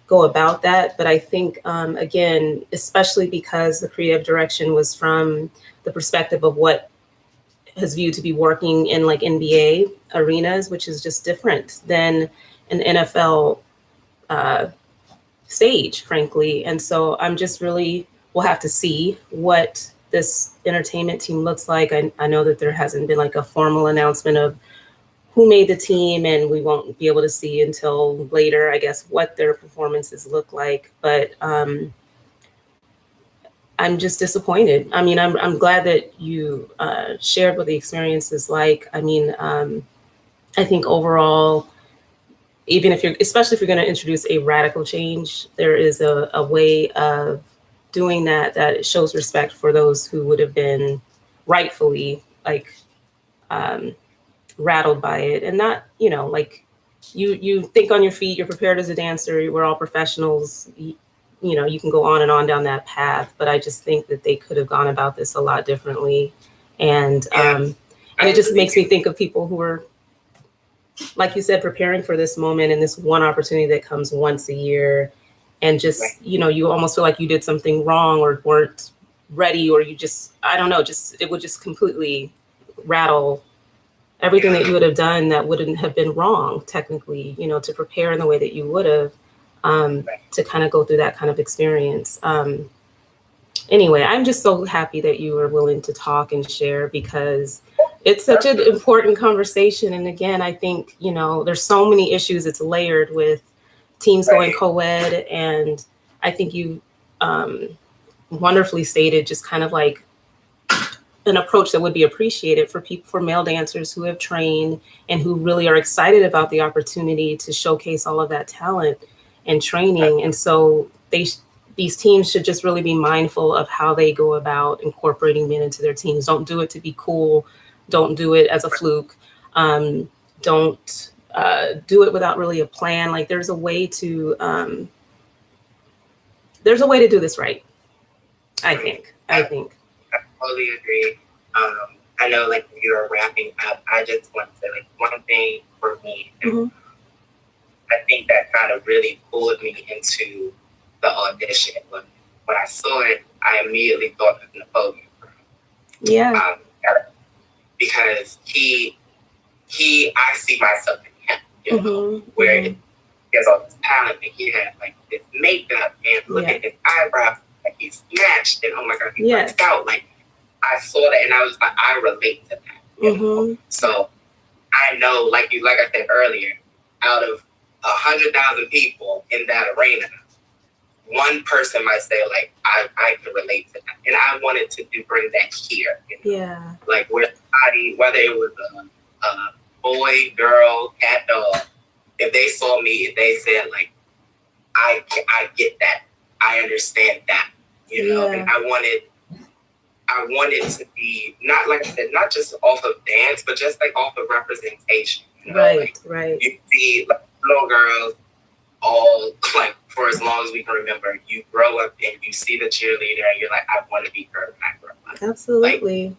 go about that. But I think, again, especially because the creative direction was from the perspective of what is viewed to be working in like NBA arenas, which is just different than an NFL stage, frankly. And so I'm just really, we'll have to see what this entertainment team looks like. I know that there hasn't been like a formal announcement of who made the team, and we won't be able to see until later, I guess, what their performances look like. But I'm just disappointed. I mean, I'm glad that you shared what the experience is like. I mean, I think overall, even if you're, especially if you're going to introduce a radical change, there is a way of doing that that shows respect for those who would have been rightfully like rattled by it, and not, you know, like you think on your feet, you're prepared as a dancer, we're all professionals, you know, you can go on down that path. But I just think that they could have gone about this a lot differently. And and it just makes me think of people who are, like you said, preparing for this moment and this one opportunity that comes once a year. And just, you know, you almost feel like you did something wrong or weren't ready, or you just, I don't know, just, it would just completely rattle everything that you would have done that wouldn't have been wrong, technically, you know, to prepare in the way that you would have, to kind of go through that kind of experience. Anyway, I'm just so happy that you were willing to talk and share, because it's such an important conversation. And again, I think, you know, there's so many issues. It's layered with teams going co-ed. And I think you wonderfully stated just kind of like an approach that would be appreciated for people, for male dancers who have trained and who really are excited about the opportunity to showcase all of that talent and training. And so these teams should just really be mindful of how they go about incorporating men into their teams. Don't do it to be cool. Don't do it as a fluke. Don't do it without really a plan. Like there's a way to do this right. I think. I totally agree. I know, like, you're wrapping up. I just want to say, like, one thing for me. I think that kind of really pulled me into the audition. When I saw it, I immediately thought of Napoleon. Yeah. Because I see myself in him, you know, where he has all this talent, and he had like this makeup, and look at his eyebrows, like he's snatched, and oh my God, he works out. Like, I saw that, and I was like, I relate to that. You know? So I know, like I said earlier, out of 100,000 people in that arena, one person might say, like, I can relate to that. And I wanted to bring that here. You know? Yeah. Like, where somebody, whether it was a boy, girl, cat, dog, if they saw me, if they said, like, I get that. I understand that. You know? And I wanted to be, not, like I said, not just off of dance, but just, like, off of representation. You know? Right. You see, like, little girls, all, like, for as long as we can remember, you grow up and you see the cheerleader and you're like, I want to be her when I grow up. Absolutely. Like,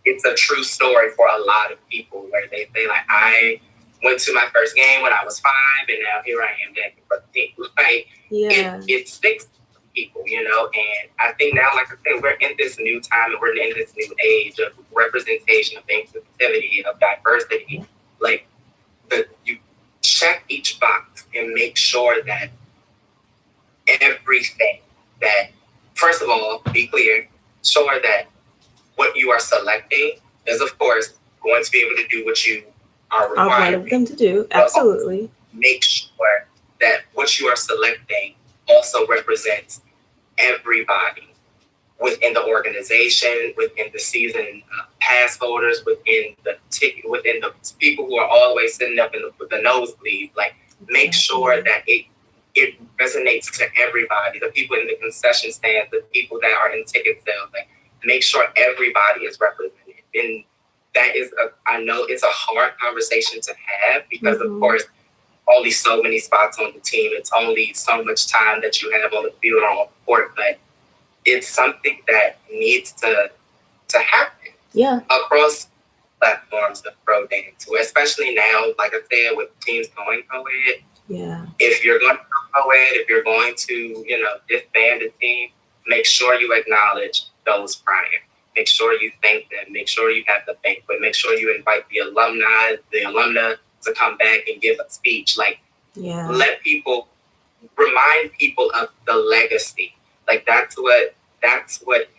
it's a true story for a lot of people where they say, like, I went to my first game when I was 5 and now here I am dancing for the team. Like, it sticks to people, you know, and I think now, like I said, we're in this new time and we're in this new age of representation, of inclusivity, of diversity. Like, you check each box and make sure that everything that, first of all, be clear, sure that what you are selecting is, of course, going to be able to do what you are requiring them to do. Absolutely. Make sure that what you are selecting also represents everybody within the organization, within the season pass holders, within the ticket, within the people who are always sitting up in the nosebleed. Like, make sure that it resonates to everybody. The people in the concession stands, the people that are in ticket sales. Like, make sure everybody is represented. And that is, I know it's a hard conversation to have because, of course, only so many spots on the team. It's only so much time that you have on the field or on the court. But it's something that needs to happen. Yeah. Across platforms of pro dance, especially now, like I said, with teams going co-ed. Yeah. If you're going to go co-ed, if you're going to, disband a team, make sure you acknowledge those prior. Make sure you thank them. Make sure you have the banquet. Make sure you invite the alumna to come back and give a speech. Like, let people, remind people of the legacy. Like, that's what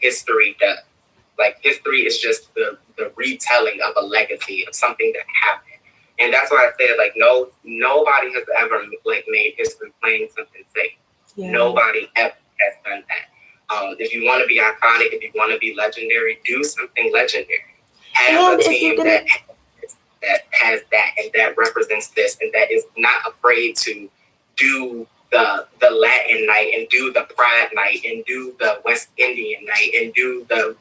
history does. Like, history is just the retelling of a legacy of something that happened. And that's why I said, like, nobody has ever, like, made history playing something safe. Yeah. Nobody ever has done that. If you want to be iconic, if you want to be legendary, do something legendary. Have a team that has that and that represents this and that is not afraid to do the Latin night and do the Pride night and do the West Indian night and do the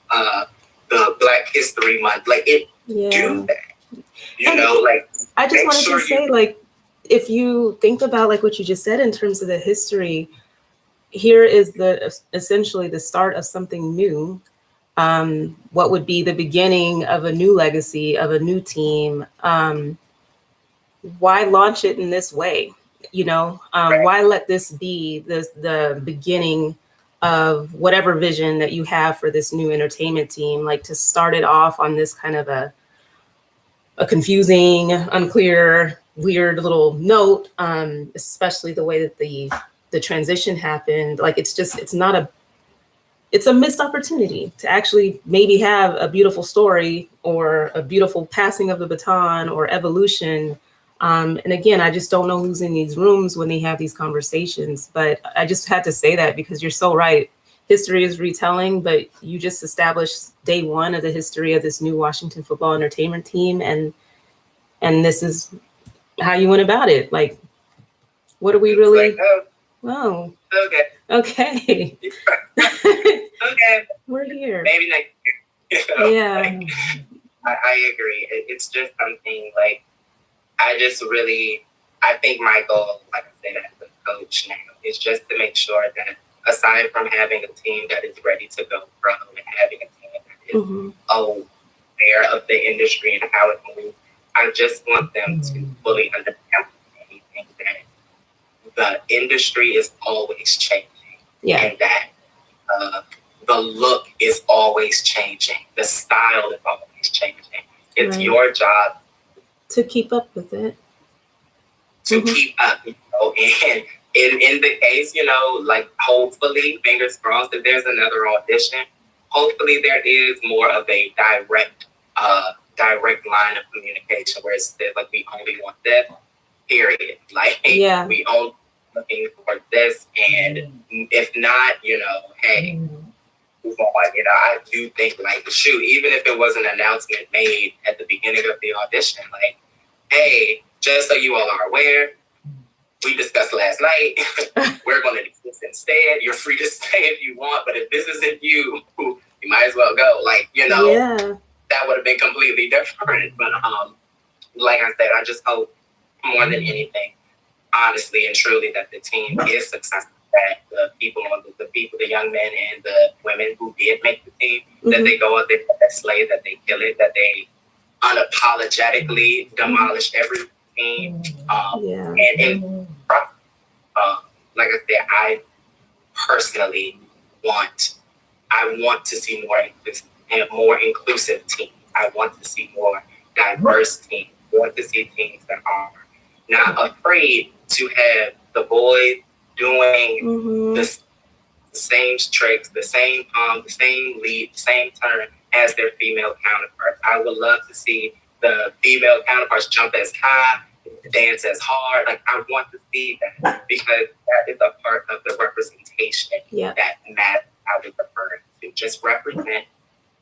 Black History Month. Like, do that. I just wanted to say, like, if you think about like what you just said in terms of the history, here is essentially the start of something new. What would be the beginning of a new legacy of a new team? Why launch it in this way? Why let this be the beginning of whatever vision that you have for this new entertainment team? Like, to start it off on this kind of a confusing, unclear, weird little note, especially the way that the transition happened. Like, it's a missed opportunity to actually maybe have a beautiful story or a beautiful passing of the baton or evolution. And again, I just don't know who's in these rooms when they have these conversations, but I just had to say that because you're so right. History is retelling, but you just established day one of the history of this new Washington football entertainment team. And this is how you went about it. Like, what are we really? Like, oh. Wow. Okay. Okay. Okay. We're here. Maybe next year. Yeah. Like, I agree. It's just something like, I think my goal, like I said, as a coach now, is just to make sure that aside from having a team that is ready to go pro and having a team that is aware of the industry and how it moves, I just want them to fully understand anything that the industry is always changing. Yeah. And that the look is always changing. The style is always changing. It's your job to keep up with it. To keep up, and in the case, like, hopefully, fingers crossed, if there's another audition, hopefully there is more of a direct line of communication where it's like, we only want this, period. Like, we only looking for this, and if not, hey, move on. I do think, like, shoot, even if it was an announcement made at the beginning of the audition, like, hey, just so you all are aware, we discussed last night, we're going to do this instead. You're free to stay if you want, but if this isn't you, you might as well go. Like, that would have been completely different. But like I said, I just hope more than anything, honestly and truly, that the team is successful. That the people, the young men and the women who did make the team, that they go out there, that slay, that they kill it, that they unapologetically demolish every team. And like I said, I personally want to see more inclusive teams. I want to see more diverse teams. I want to see teams that are not afraid to have the boys doing the same tricks, the same the same lead, the same turn as their female counterparts. I would love to see the female counterparts jump as high, dance as hard. Like, I want to see that because that is a part of the representation that Matt I was referring to. Just represent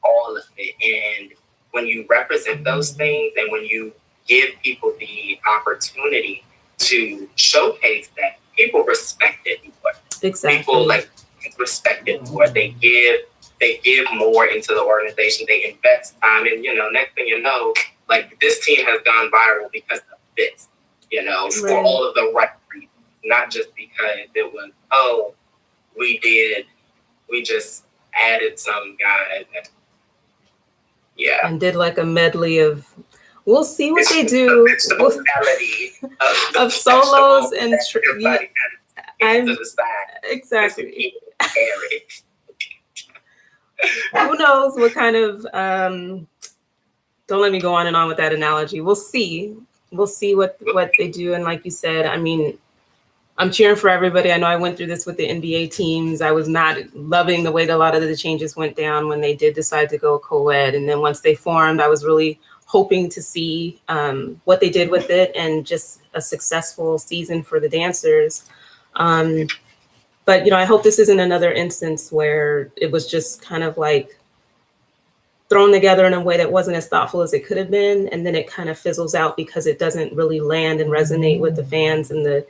all of it. And when you represent those things and when you give people the opportunity to showcase that, people respect it more. Exactly. People respect it more. They give more into the organization. They invest time, and next thing you know, like, this team has gone viral because of this. For all of the right reasons, not just because it was we just added some guys. Yeah. And did like a medley of, we'll see what they do. It's the mentality of solos and to the side. Exactly. Who knows what kind of don't let me go on and on with that analogy. We'll see what they do. And like you said, I mean, I'm cheering for everybody. I know I went through this with the NBA teams. I was not loving the way that a lot of the changes went down when they did decide to go co-ed. And then once they formed, I was really hoping to see what they did with it and just a successful season for the dancers. But, I hope this isn't another instance where it was just kind of like thrown together in a way that wasn't as thoughtful as it could have been. And then it kind of fizzles out because it doesn't really land and resonate with the fans and the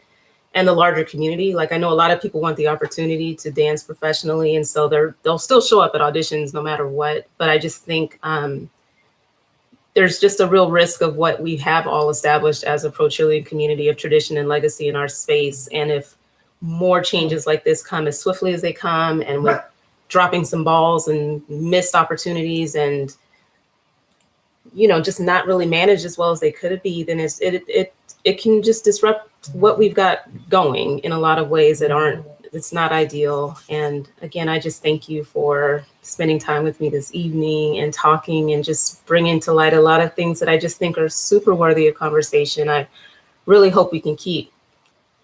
larger community. Like, I know a lot of people want the opportunity to dance professionally. And so they'll still show up at auditions no matter what. But I just think there's just a real risk of what we have all established as a pro cheerleading community of tradition and legacy in our space. And if more changes like this come as swiftly as they come, and with dropping some balls and missed opportunities and, just not really managed as well as they could be, then it can just disrupt what we've got going in a lot of ways it's not ideal. And again, I just thank you for spending time with me this evening and talking and just bringing to light a lot of things that I just think are super worthy of conversation. I really hope we can keep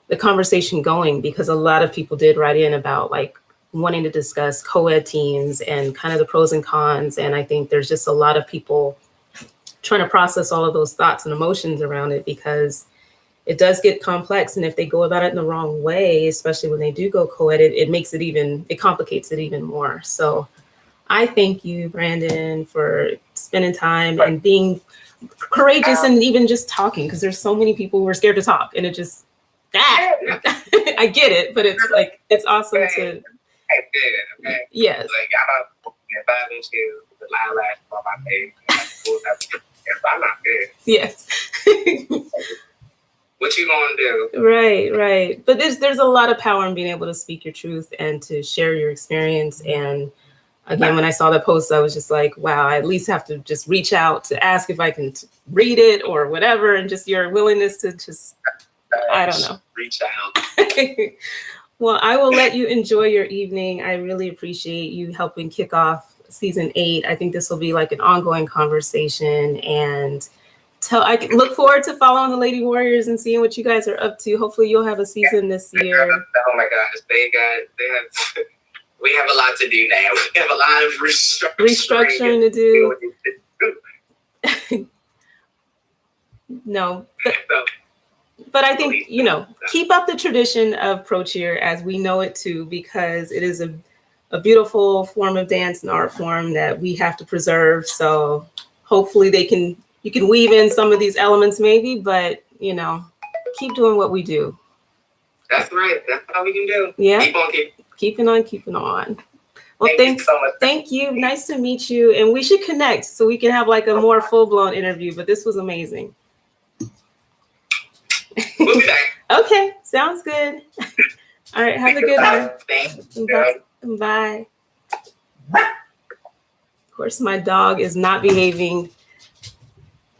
the conversation going, because a lot of people did write in about like wanting to discuss co-ed teams and kind of the pros and cons. And I think there's just a lot of people trying to process all of those thoughts and emotions around it, because it does get complex. And if they go about it in the wrong way, especially when they do go co-ed, it complicates it even more. So I thank you, Brandon, for spending time and being courageous and even just talking, because there's so many people who are scared to talk, and it just, I get it, but it's like, it's awesome to. Okay. Yes. Like, if I didn't do the eyelash on my face, if I'm not good. Yes. What you gonna do? Right. But there's a lot of power in being able to speak your truth and to share your experience. And again, when I saw the post, I was just like, wow, I at least have to just reach out to ask if I can read it or whatever, and just your willingness to just, I don't know. Reach out. Well, I will let you enjoy your evening. I really appreciate you helping kick off season 8. I think this will be like an ongoing conversation, and I can look forward to following the Lady Warriors and seeing what you guys are up to. Hopefully you'll have a season this year. Oh my gosh, we have a lot to do now. We have a lot of restructuring to do. No, but I think, keep up the tradition of pro cheer as we know it too, because it is a beautiful form of dance and art form that we have to preserve. So hopefully you can weave in some of these elements maybe, but keep doing what we do. That's right. That's all we can do. Yeah. Keeping on. Well, thanks so much. Thank you. Nice to meet you. And we should connect so we can have like a more full-blown interview, but this was amazing. We'll be back. Okay, sounds good. All right, have a good one. Thanks. Bye. Of course, my dog is not behaving.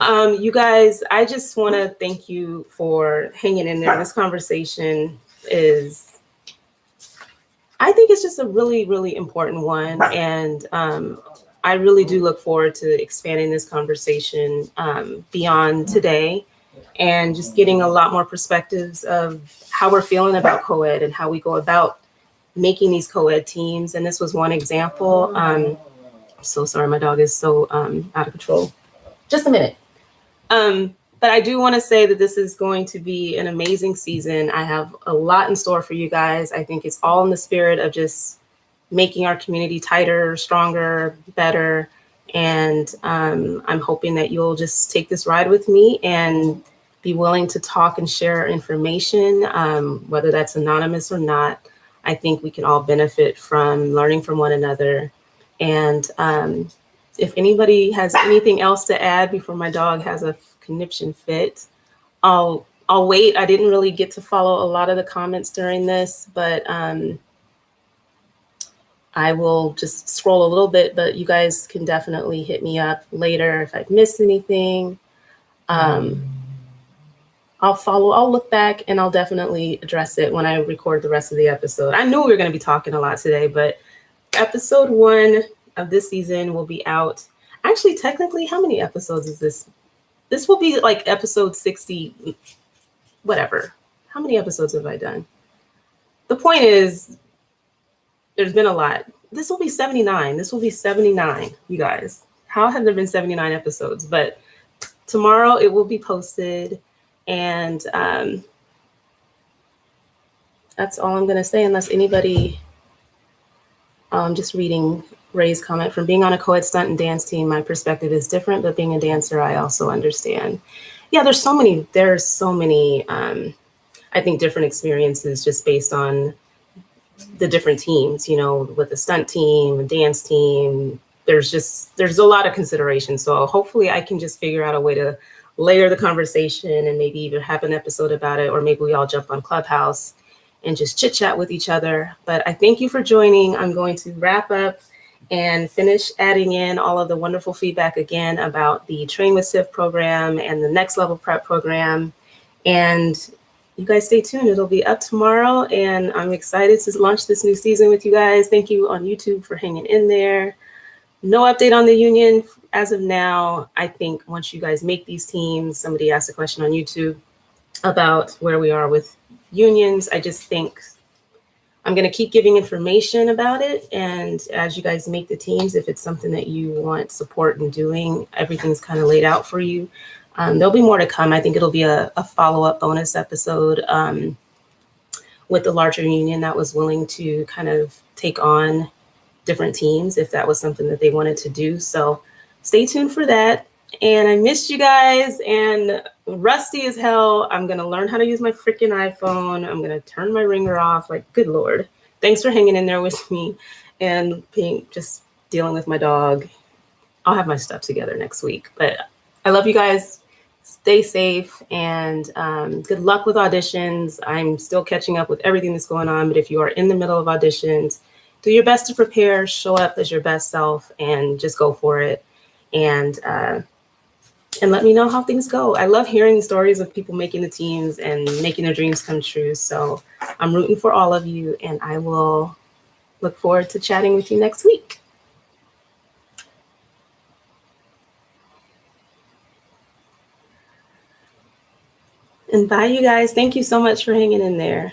You guys, I just want to thank you for hanging in there. This conversation I think it's just a really, really important one. And I really do look forward to expanding this conversation beyond today, and just getting a lot more perspectives of how we're feeling about co-ed and how we go about making these co-ed teams. And this was one example. I'm so sorry, my dog is so out of control. Just a minute. But I do want to say that this is going to be an amazing season. I have a lot in store for you guys. I think it's all in the spirit of just making our community tighter, stronger, better. And I'm hoping that you'll just take this ride with me and be willing to talk and share information, whether that's anonymous or not. I think we can all benefit from learning from one another. And if anybody has anything else to add before my dog has a conniption fit, I'll wait. I didn't really get to follow a lot of the comments during this, but I will just scroll a little bit, but you guys can definitely hit me up later if I've missed anything. I'll look back and I'll definitely address it when I record the rest of the episode. I knew we were going to be talking a lot today, but episode 1 of this season will be out. Actually, technically, how many episodes is this? This will be like episode 60, whatever. How many episodes have I done? The point is, there's been a lot. This will be 79. This will be 79, you guys. How have there been 79 episodes? But tomorrow it will be posted. And that's all I'm going to say, unless anybody, just reading Ray's comment, from being on a co-ed stunt and dance team, my perspective is different, but being a dancer, I also understand. Yeah, there's so many, I think, different experiences just based on the different teams, you know, with a stunt team, a dance team. There's a lot of consideration. So hopefully I can just figure out a way to layer the conversation and maybe even have an episode about it, or maybe we all jump on Clubhouse and just chit chat with each other. But I thank you for joining. I'm going to wrap up and finish adding in all of the wonderful feedback again about the Train with Civ program and the Next Level Prep program. And you guys stay tuned. It'll be up tomorrow, and I'm excited to launch this new season with you guys. Thank you on YouTube for hanging in there. No update on the union as of now. I think once you guys make these teams, somebody asked a question on YouTube about where we are with unions. I just think I'm going to keep giving information about it. And as you guys make the teams, if it's something that you want support in doing, everything's kind of laid out for you. There'll be more to come. I think it'll be a follow-up bonus episode with the larger union that was willing to kind of take on different teams if that was something that they wanted to do. So stay tuned for that. And I missed you guys, and rusty as hell. I'm going to learn how to use my freaking iPhone. I'm going to turn my ringer off. Like, good Lord. Thanks for hanging in there with me and just dealing with my dog. I'll have my stuff together next week. But I love you guys. Stay safe, and good luck with auditions. I'm still catching up with everything that's going on, but if you are in the middle of auditions, do your best to prepare, show up as your best self, and just go for it. And let me know how things go. I love hearing stories of people making the teams and making their dreams come true. So I'm rooting for all of you, and I will look forward to chatting with you next week. And bye, you guys. Thank you so much for hanging in there.